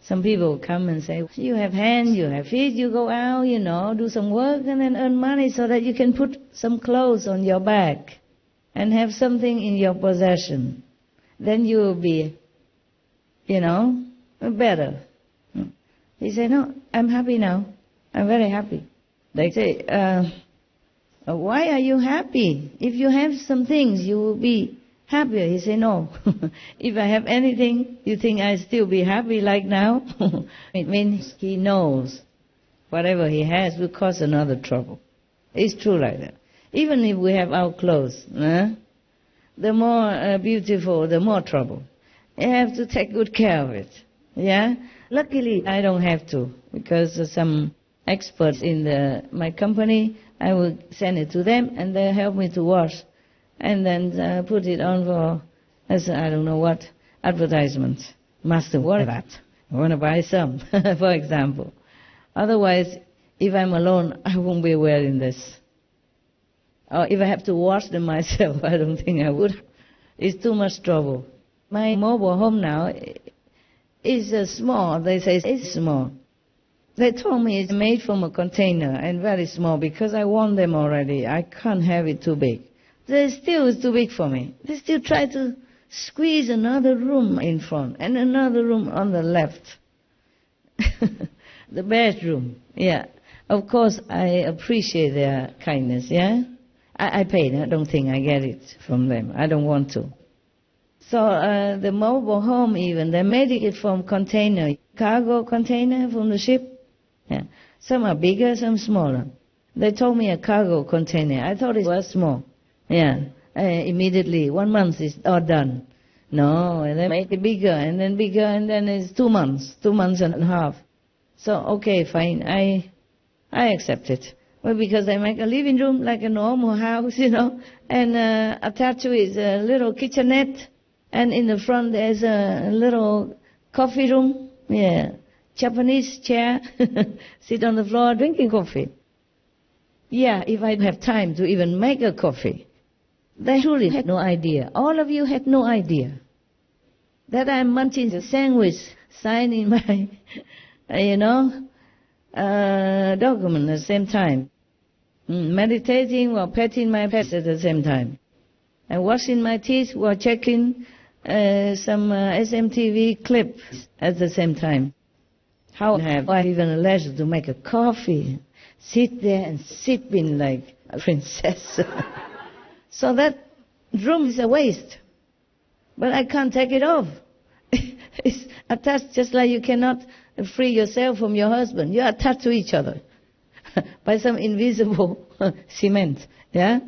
Some people come and say, you have hands, you have feet, you go out, do some work and then earn money so that you can put some clothes on your back and have something in your possession. Then you will be, better. He said, no, I'm happy now. I'm very happy. They say, why are you happy? If you have some things, you will be happier. He said, no. If I have anything, you think I'll still be happy like now? It means he knows whatever he has will cause another trouble. It's true like that. Even if we have our clothes, the more beautiful, the more trouble. You have to take good care of it. Yeah? Luckily, I don't have to, because some experts in my company, I will send it to them, and they help me to wash, and then put it on for, I don't know what, advertisement. Master, what is that? I want to buy some, for example. Otherwise, if I'm alone, I won't be wearing this. Or if I have to wash them myself, I don't think I would. It's too much trouble. My mobile home now is small. They say it's small. They told me it's made from a container and very small because I want them already. I can't have it too big. It's too big for me. They still try to squeeze another room in front and another room on the left. The bedroom, yeah. Of course, I appreciate their kindness, yeah. I paid. I don't think I get it from them. I don't want to. So the mobile home even, they made it from container, cargo container from the ship. Yeah. Some are bigger, some smaller. They told me a cargo container. I thought it was small. Yeah. Immediately, 1 month is all done. No, they make it bigger, and then it's 2 months, 2 months and a half. So, okay, fine, I accept it. Well, because they make a living room like a normal house, and attached to it is a little kitchenette, and in the front there's a little coffee room, yeah, Japanese chair, sit on the floor drinking coffee. Yeah, if I have time to even make a coffee. They truly had no idea. All of you had no idea that I'm munching a sandwich, signing my, document at the same time. Meditating while petting my pets at the same time. And washing my teeth while checking some SMTV clips at the same time. How have I even a leisure to make a coffee, sit there and sipping like a princess? So that room is a waste. But I can't take it off. It's attached just like you cannot free yourself from your husband. You're attached to each other by some invisible cement. Yeah?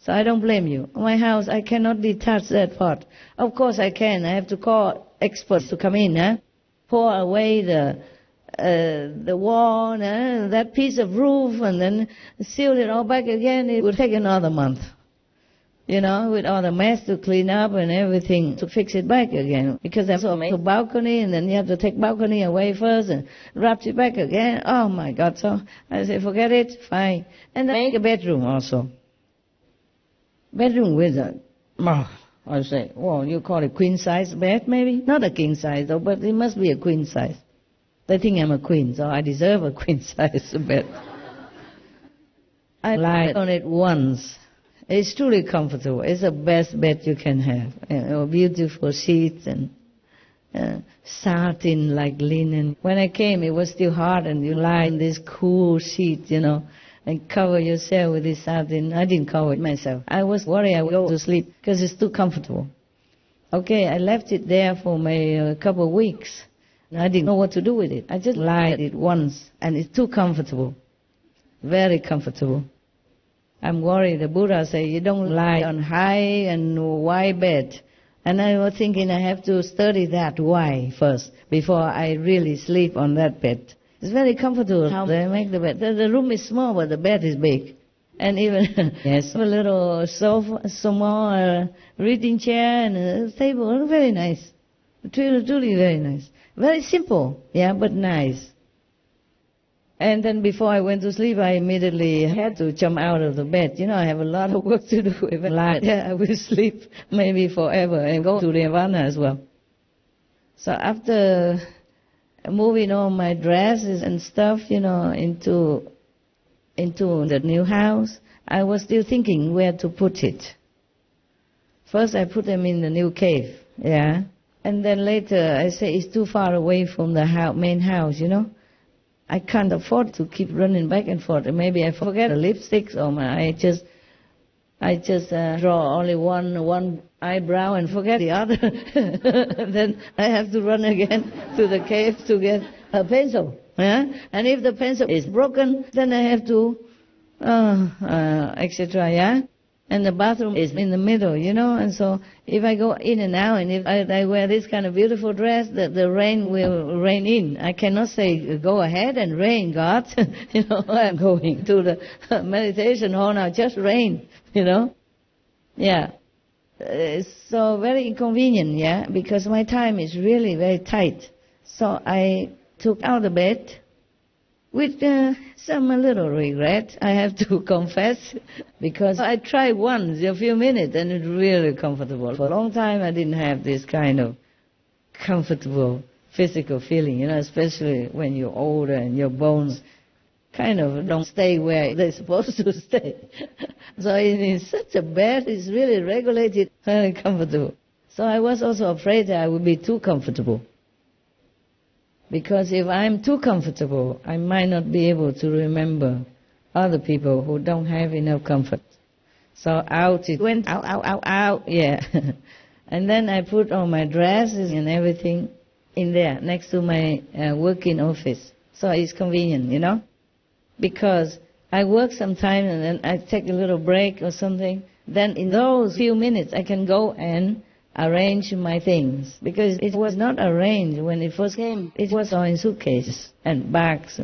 So I don't blame you. My house, I cannot detach that part. Of course I can. I have to call experts to come in. Pour away the wall, that piece of roof, and then seal it all back again. It would take another month. With all the mess to clean up and everything to fix it back again. Because I also make a balcony, and then you have to take balcony away first and wrap it back again. Oh my God. So I say, forget it, fine. And then make a bedroom also. Bedroom with I say, well, you call it queen size bed maybe? Not a king size though, but it must be a queen size. They think I'm a queen, so I deserve a queen size bed. I lied on it once. It's truly comfortable. It's the best bed you can have. Beautiful sheets and satin like linen. When I came, it was still hot, and you lie in this cool sheet, and cover yourself with this satin. I didn't cover it myself. I was worried I would go to sleep because it's too comfortable. Okay, I left it there for a couple of weeks. I didn't know what to do with it. I just lied it once, and it's too comfortable. Very comfortable. I'm worried. The Buddha said, you don't lie on high and wide bed. And I was thinking I have to study that why first, before I really sleep on that bed. It's very comfortable how they make the bed. The room is small, but the bed is big. And even yes, a little sofa, small reading chair and a table. Very nice. Truly very nice. Very simple, yeah, but nice. And then before I went to sleep, I immediately had to jump out of the bed. I have a lot of work to do. If I lie there, I will sleep maybe forever and go to Nirvana as well. So after moving all my dresses and stuff, into the new house, I was still thinking where to put it. First I put them in the new cave, yeah. And then later I say it's too far away from the main house, I can't afford to keep running back and forth. Maybe I forget the lipsticks, or I just draw only one eyebrow and forget the other. Then I have to run again to the cave to get a pencil. Yeah? And if the pencil is broken, then I have to, etc. Yeah. And the bathroom is in the middle, and so if I go in and out, and if I wear this kind of beautiful dress, the rain will rain in. I cannot say, go ahead and rain, God. I'm going to the meditation hall now, just rain, Yeah. It's so very inconvenient, yeah, because my time is really very tight. So I took out the bed with some little regret, I have to confess, because I tried once, a few minutes, and it's really comfortable. For a long time I didn't have this kind of comfortable physical feeling, especially when you're older and your bones kind of don't stay where they're supposed to stay. So in such a bed, it's really regulated, very comfortable. So I was also afraid that I would be too comfortable. Because if I'm too comfortable, I might not be able to remember other people who don't have enough comfort. So out it went, out, yeah. And then I put all my dresses and everything in there, next to my working office. So it's convenient, Because I work sometimes and then I take a little break or something. Then in those few minutes I can go and arrange my things, because it was not arranged when it first came. It was all in suitcases and bags.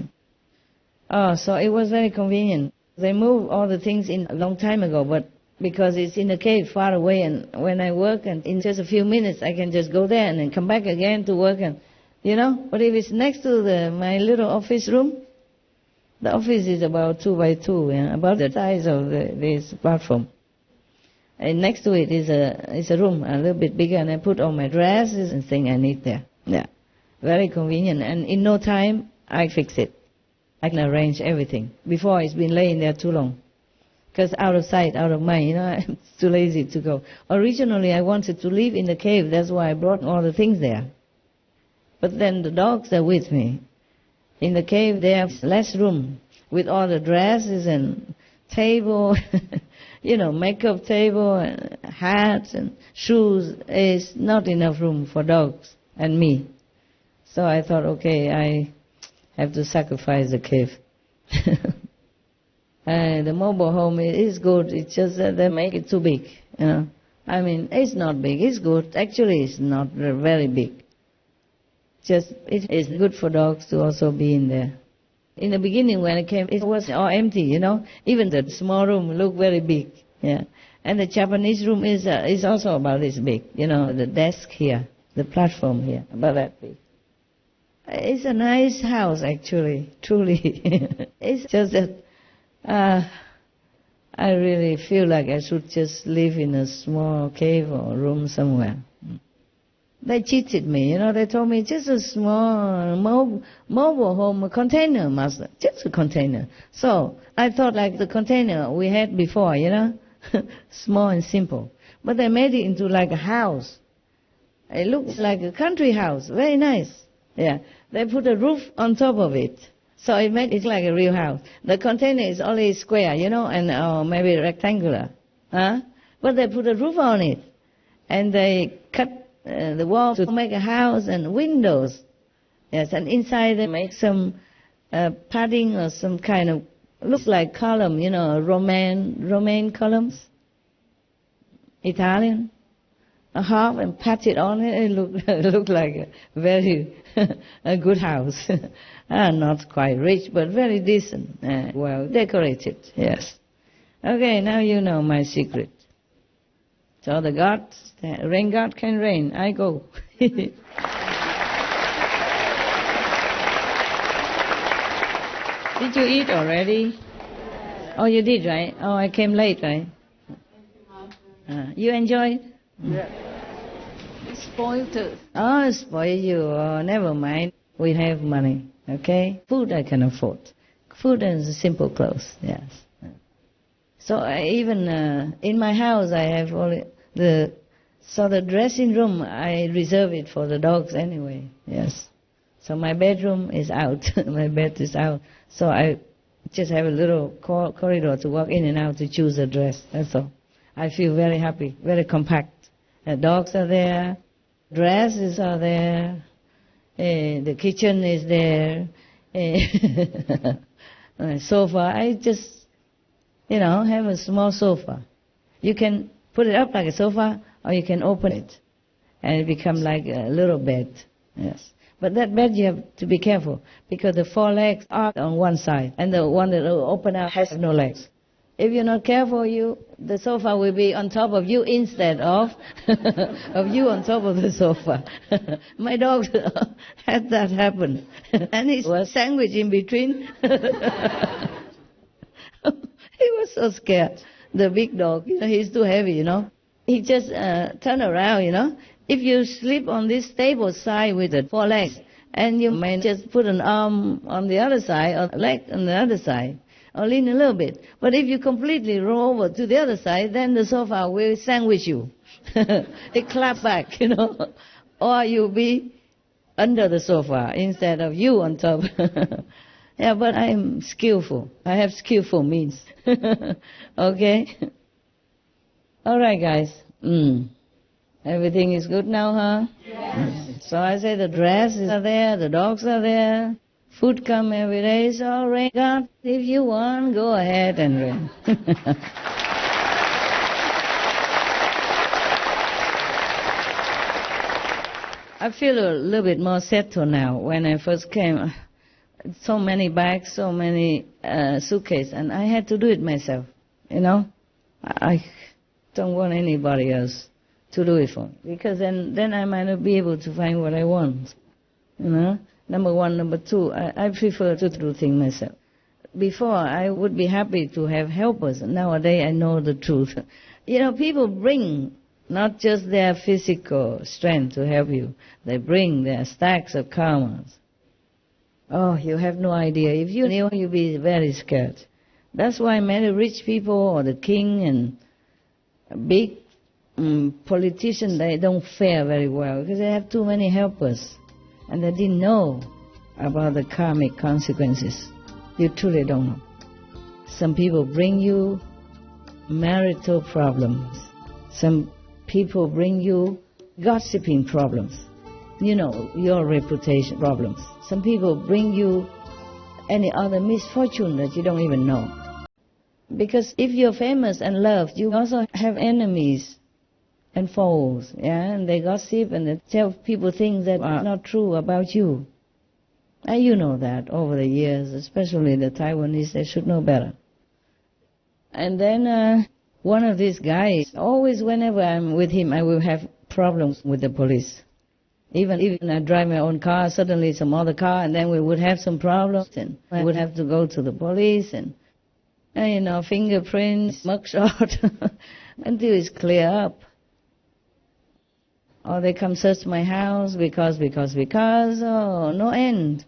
So it was very convenient. They moved all the things in a long time ago, but because it's in a cave far away, and when I work, and in just a few minutes I can just go there and then come back again to work, and But if it's next to my little office room, the office is about 2 by 2, about the size of this platform. And next to it is a room a little bit bigger, and I put all my dresses and things I need there. Yeah, very convenient. And in no time, I fix it. I can arrange everything. Before, it's been laying there too long. Because out of sight, out of mind, I'm too lazy to go. Originally, I wanted to live in the cave. That's why I brought all the things there. But then the dogs are with me. In the cave, there's less room with all the dresses and table. Makeup table, and hats and shoes. Is not enough room for dogs and me. So I thought, okay, I have to sacrifice the cave. The mobile home is good. It's just that they make it too big. I mean, it's not big. It's good. Actually, it's not very big. Just it is good for dogs to also be in there. In the beginning, when I came, it was all empty, Even the small room looked very big, yeah. And the Japanese room is also about this big, the desk here, the platform here, about that big. It's a nice house, actually, truly. It's just that I really feel like I should just live in a small cave or room somewhere. They cheated me, they told me just a small mobile home container, master, just a container. So I thought like the container we had before, small and simple. But they made it into like a house. It looks like a country house, very nice. Yeah, they put a roof on top of it. So it made it like a real house. The container is only square, and maybe rectangular. But they put a roof on it. And they cut the wall to make a house and windows. Yes, and inside they make some padding or some kind of, looks like column, Roman columns. Italian. A half and patch it on it. It looked like a very a good house. Not quite rich, but very decent. Well decorated, yes. Okay, now you know my secret. So the rain God can rain. I go. Did you eat already? Oh, you did, right? Oh, I came late, right? You enjoyed? Yeah. Spoiled too. Oh, spoil you. Oh, never mind. we have money, okay? Food I can afford. Food and simple clothes, yes. So even in my house I have only the dressing room, I reserve it for the dogs anyway, yes. So my bedroom is out, my bed is out. So I just have a little corridor to walk in and out to choose a dress, that's all. I feel very happy, very compact. The dogs are there, dresses are there, the kitchen is there, sofa. I just, have a small sofa. You can put it up like a sofa, or you can open it, and it becomes like a little bed, yes. But that bed you have to be careful, because the 4 legs are on one side, and the one that will open out has no legs. If you're not careful, the sofa will be on top of you instead of of you on top of the sofa. My dog had that happen, and he was sandwiched in between. He was so scared. The big dog, he's too heavy, He just turned around, If you sleep on this stable side with the 4 legs, and you may just put an arm on the other side, or a leg on the other side, or lean a little bit. But if you completely roll over to the other side, then the sofa will sandwich you. It clap back, Or you'll be under the sofa instead of you on top. Yeah, but I'm skillful. I have skillful means. Okay? All right, guys. Everything is good now, huh? Yes. So I say the dresses are there, the dogs are there, food come every day, so rain God, if you want, go ahead and rain. I feel a little bit more settled now. When I first came, so many bags, so many suitcases, and I had to do it myself, I don't want anybody else to do it for me, because then I might not be able to find what I want, Number one. Number two, I prefer to do things myself. Before, I would be happy to have helpers. Nowadays, I know the truth. People bring not just their physical strength to help you. They bring their stacks of karmas. Oh, you have no idea. If you knew, you'd be very scared. That's why many rich people, or the king and big politicians, they don't fare very well, because they have too many helpers. And they didn't know about the karmic consequences. You truly don't know. Some people bring you marital problems. Some people bring you gossiping problems. Your reputation problems. Some people bring you any other misfortune that you don't even know. Because if you're famous and loved, you also have enemies and foes, and they gossip and they tell people things that are not true about you. And you know that over the years, especially the Taiwanese, they should know better. And then one of these guys, always whenever I'm with him, I will have problems with the police. Even I drive my own car, suddenly some other car, and then we would have some problems, and I would have to go to the police, and fingerprints, mugshot, until it's clear up. Or they come search my house because, oh, no end.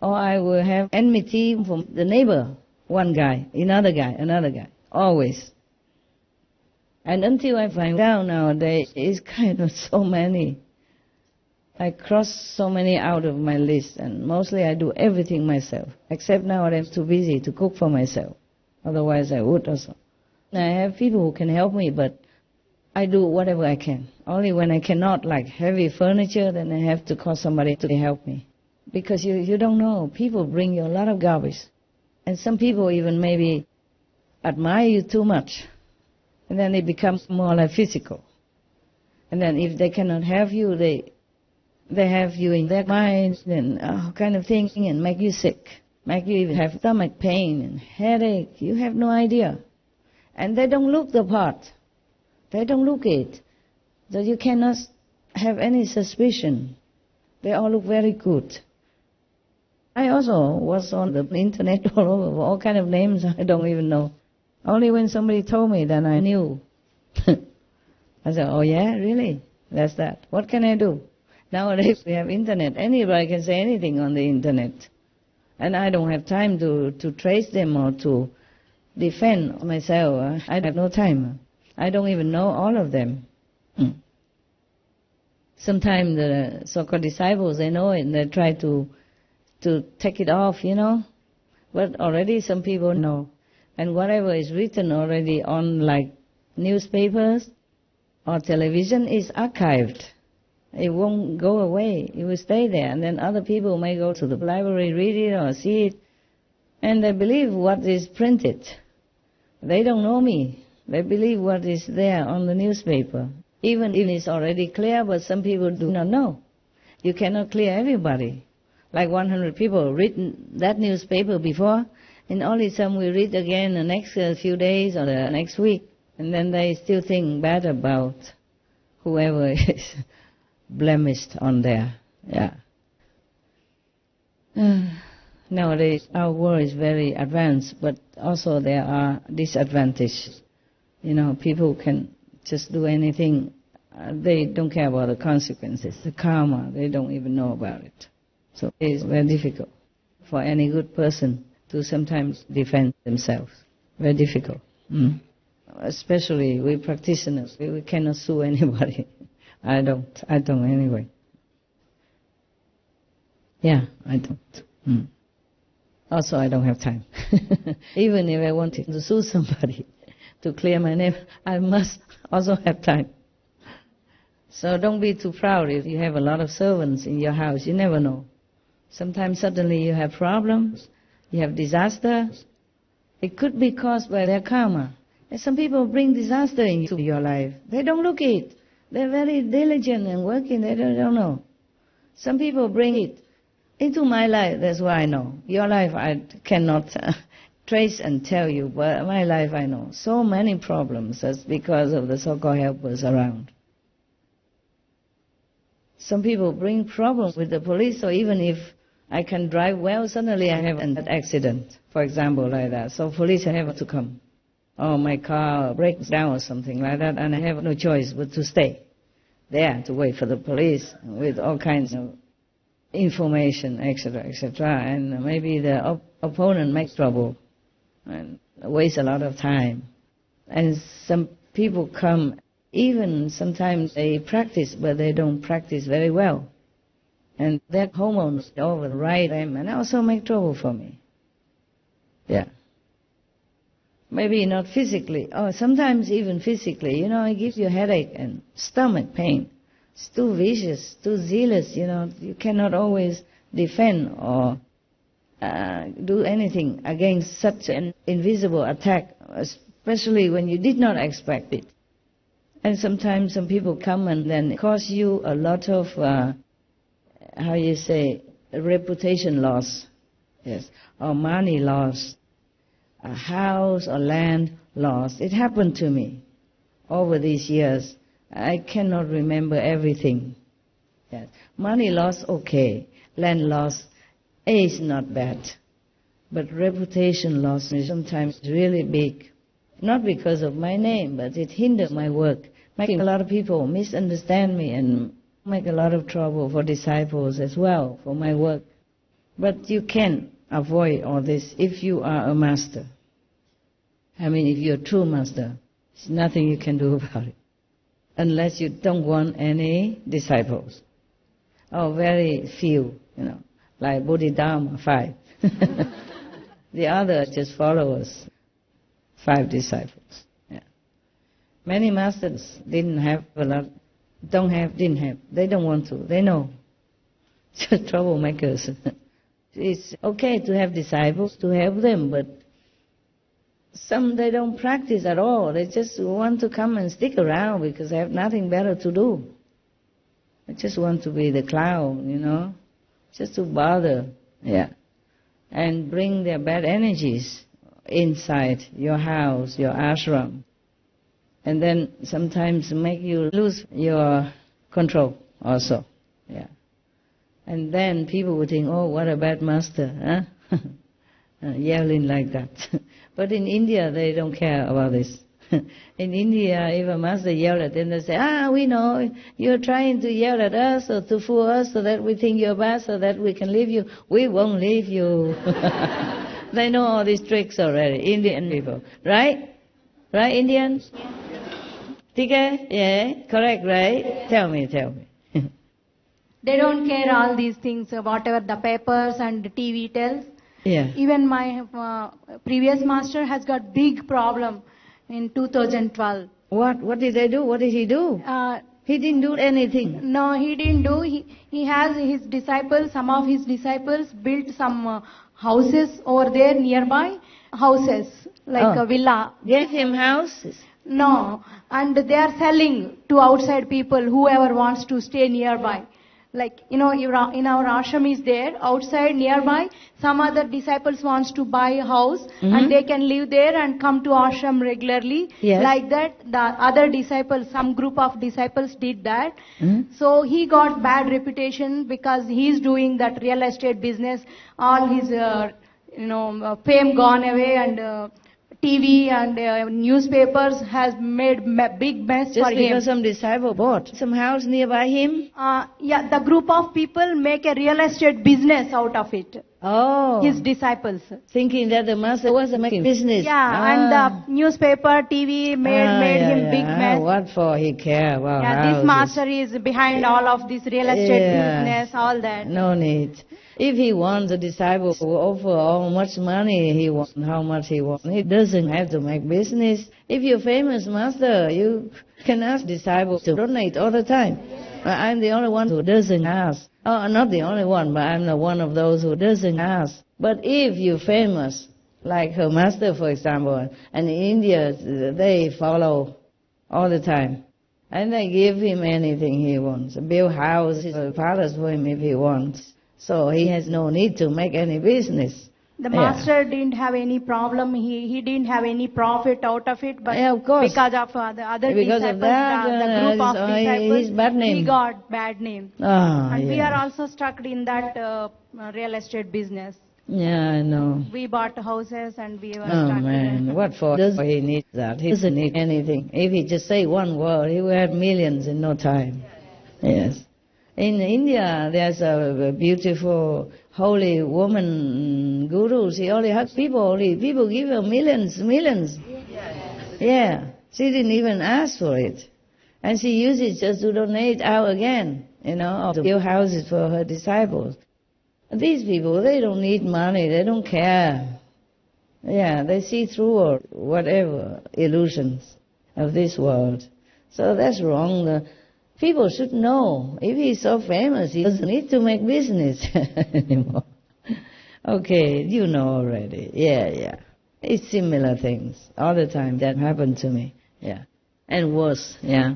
Or I will have enmity from the neighbor, one guy, another guy, always. And until I find out nowadays, it's kind of so many. I cross so many out of my list, and mostly I do everything myself, except now I'm too busy to cook for myself. Otherwise I would also. I have people who can help me, but I do whatever I can. Only when I cannot, like heavy furniture, then I have to call somebody to help me. Because you don't know, people bring you a lot of garbage. And some people even maybe admire you too much. And then it becomes more like physical. And then if they cannot have you, they have you in their minds and all kind of thing, and make you sick. Make you even have stomach pain and headache. You have no idea. And they don't look the part. They don't look it. So you cannot have any suspicion. They all look very good. I also was on the internet all over, all kind of names I don't even know. Only when somebody told me, then I knew. I said, oh yeah, really? That's that. What can I do? Nowadays we have internet. Anybody can say anything on the internet. And I don't have time to trace them or to defend myself. I have no time. I don't even know all of them. Sometimes the so-called disciples, they know it and they try to take it off, But already some people know. And whatever is written already on like newspapers or television is archived. It won't go away. It will stay there. And then other people may go to the library, read it or see it. And they believe what is printed. They don't know me. They believe what is there on the newspaper. Even if it's already clear, but some people do not know. You cannot clear everybody. Like 100 people read that newspaper before, and only some will read again the next few days or the next week. And then they still think bad about whoever is blemished on there. Yeah. Nowadays, our world is very advanced, but also there are disadvantages. People can just do anything. They don't care about the consequences, the karma. They don't even know about it. So it's very difficult for any good person to sometimes defend themselves. Very difficult. Especially we practitioners, we cannot sue anybody. I don't anyway. Yeah, I don't. Also, I don't have time. Even if I wanted to sue somebody to clear my name, I must also have time. So don't be too proud if you have a lot of servants in your house. You never know. Sometimes suddenly you have problems, you have disaster. It could be caused by their karma. And some people bring disaster into your life. They don't look at it. They're very diligent and working. They don't know. Some people bring it into my life. That's what I know. Your life I cannot trace and tell you, but my life I know. So many problems. That's because of the so-called helpers around. Some people bring problems with the police, or even if I can drive well, suddenly I have an accident, for example, like that. So police have to come. Or my car breaks down or something like that, and I have no choice but to stay there to wait for the police with all kinds of information, etc., etc. And maybe the opponent makes trouble and wastes a lot of time. And some people come, even sometimes they practice, but they don't practice very well. And their hormones override them and also make trouble for me. Yeah. Maybe not physically, or sometimes even physically. It gives you headache and stomach pain. It's too vicious, too zealous, You cannot always defend or do anything against such an invisible attack, especially when you did not expect it. And sometimes some people come and then cause you a lot of, reputation loss, yes, or money loss, a house or land loss. It happened to me over these years. I cannot remember everything. Yes. Money loss, okay. Land loss is not bad. But reputation loss is sometimes really big. Not because of my name, but it hindered my work, making a lot of people misunderstand me and make a lot of trouble for disciples as well, for my work. But you can avoid all this if you are a master. If you're a true master, there's nothing you can do about it. Unless you don't want any disciples. Or very few, like Bodhidharma, 5. The other just followers, 5 disciples. Yeah. Many masters didn't have a lot, didn't have. They don't want to. They know. Just troublemakers. It's okay to have disciples, to help them, but some they don't practice at all. They just want to come and stick around because they have nothing better to do. They just want to be the clown, just to bother, yeah, and bring their bad energies inside your house, your ashram, and then sometimes make you lose your control also, yeah. And then people would think, oh, what a bad master, huh? Yelling like that. But in India, they don't care about this. In India, if a master yell at them, they say, we know, you're trying to yell at us or to fool us so that we think you're bad, so that we can leave you. We won't leave you. They know all these tricks already, Indian people. Right? Right, Indians? Okay? Yeah? Correct, right? Tell me. They don't care all these things, whatever the papers and the TV tells. Yeah. Even my previous master has got big problem in 2012. What did they do? What did he do? He didn't do anything. No, he didn't do. He has his disciples, some of his disciples built some houses over there nearby, houses, like a villa. Gave him houses? No, and they are selling to outside people, whoever wants to stay nearby. Like, in our ashram is there, outside nearby, some other disciples wants to buy a house and they can live there and come to ashram regularly. Yes. Like that, the other disciples, some group of disciples did that. So he got bad reputation because he is doing that real estate business. All his, fame gone away, and TV and newspapers has made big mess Just for him. Just because some disciple bought some house nearby him? The group of people make a real estate business out of it. Oh. His disciples. Thinking that the master was making business. Yeah, and the newspaper, TV made him big mess. What for? He care about houses. This master is behind all of this real estate business, all that. No need. If he wants, the disciple will offer how much money he wants, how much he wants. He doesn't have to make business. If you're famous master, you can ask disciples to donate all the time. I'm the only one who doesn't ask. Oh, not the only one, but I'm the one of those who doesn't ask. But if you're famous, like her master, for example, and in India, they follow all the time. And they give him anything he wants. Build houses or palace for him if he wants. So he has no need to make any business. The master didn't have any problem. He didn't have any profit out of it. But of course. Because of the other because disciples, of that, the group of disciples, his bad name. he got bad name. And we are also stuck in that real estate business. Yeah, I know. We bought houses and we were stuck. Oh man, what for? Does he need that? He doesn't need anything. If he just say one word, he will have millions in no time. Yes. In India, there's a beautiful holy woman guru. She only hugs people. People give her millions. Yeah. She didn't even ask for it. And she used it just to donate out again, or to build houses for her disciples. These people, they don't need money. They don't care. Yeah, they see through or whatever illusions of this world. So that's wrong. People should know, if he's so famous, he doesn't need to make business anymore. Okay, you know already. Yeah. It's similar things all the time that happen to me. Yeah. And worse, yeah.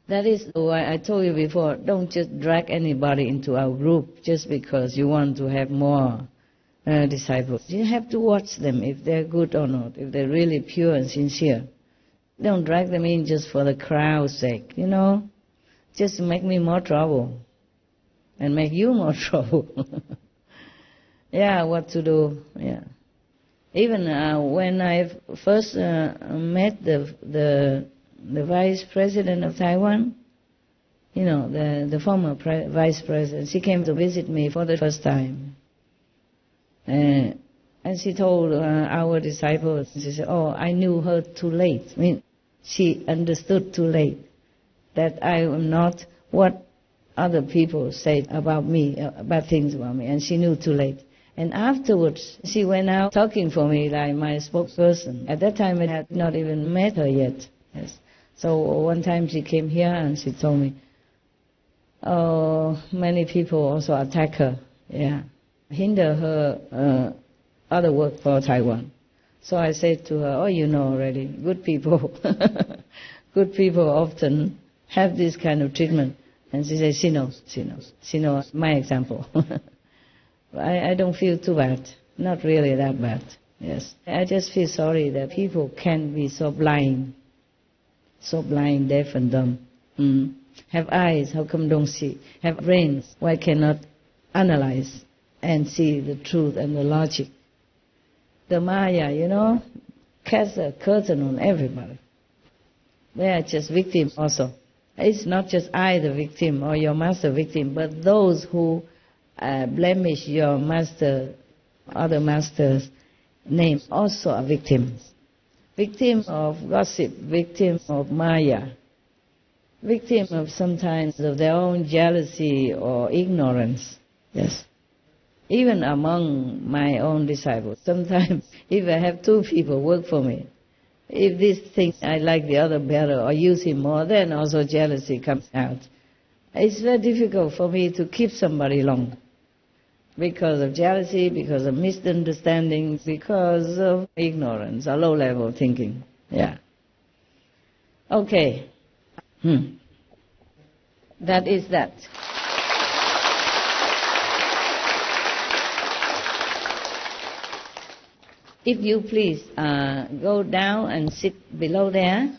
That is why I told you before, don't just drag anybody into our group just because you want to have more disciples. You have to watch them if they're good or not, if they're really pure and sincere. Don't drag them in just for the crowd's sake, just to make me more trouble and make you more trouble. Yeah, what to do, yeah. Even when I first met the vice president of Taiwan, the former vice president, she came to visit me for the first time. And she told our disciples, she said, I knew her too late. I mean, she understood too late that I am not what other people said about me, bad things about me, and she knew too late. And afterwards, she went out talking for me like my spokesperson. At that time, I had not even met her yet. Yes. So one time she came here and she told me, many people also attack her, hinder her other work for Taiwan. So I said to her, you know already, good people often have this kind of treatment. And she said, she knows my example. I don't feel too bad, not really that bad, yes. I just feel sorry that people can be so blind, deaf and dumb. Have eyes, how come don't see? Have brains, why cannot analyze and see the truth and the logic? The Maya, cast a curtain on everybody. They are just victims also. It's not just I the victim or your master victim, but those who blemish your master, other master's name also are victims. Victim of gossip, victim of maya, victim of sometimes of their own jealousy or ignorance. Yes. Even among my own disciples, sometimes if I have two people work for me, if this thing I like the other better or use him more, then also jealousy comes out. It's very difficult for me to keep somebody long because of jealousy, because of misunderstanding, because of ignorance or low-level thinking. Yeah. Okay. That is that. If you please go down and sit below there,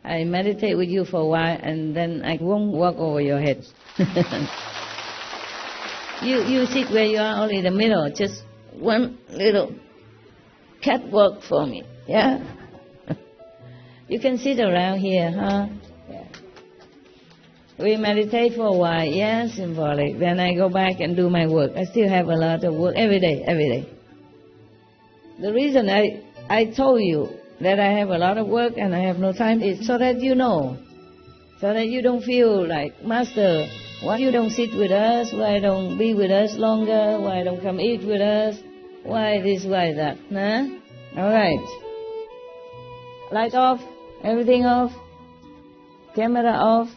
I meditate with you for a while and then I won't walk over your head. You sit where you are, only in the middle, just one little catwalk for me, yeah? You can sit around here, huh? Yeah. We meditate for a while, yeah, symbolic. Then I go back and do my work. I still have a lot of work every day. The reason I told you that I have a lot of work and I have no time is so that you know, so that you don't feel like, Master, why you don't sit with us? Why don't be with us longer? Why don't come eat with us? Why this, why that? Huh? All right. Light off, everything off, camera off.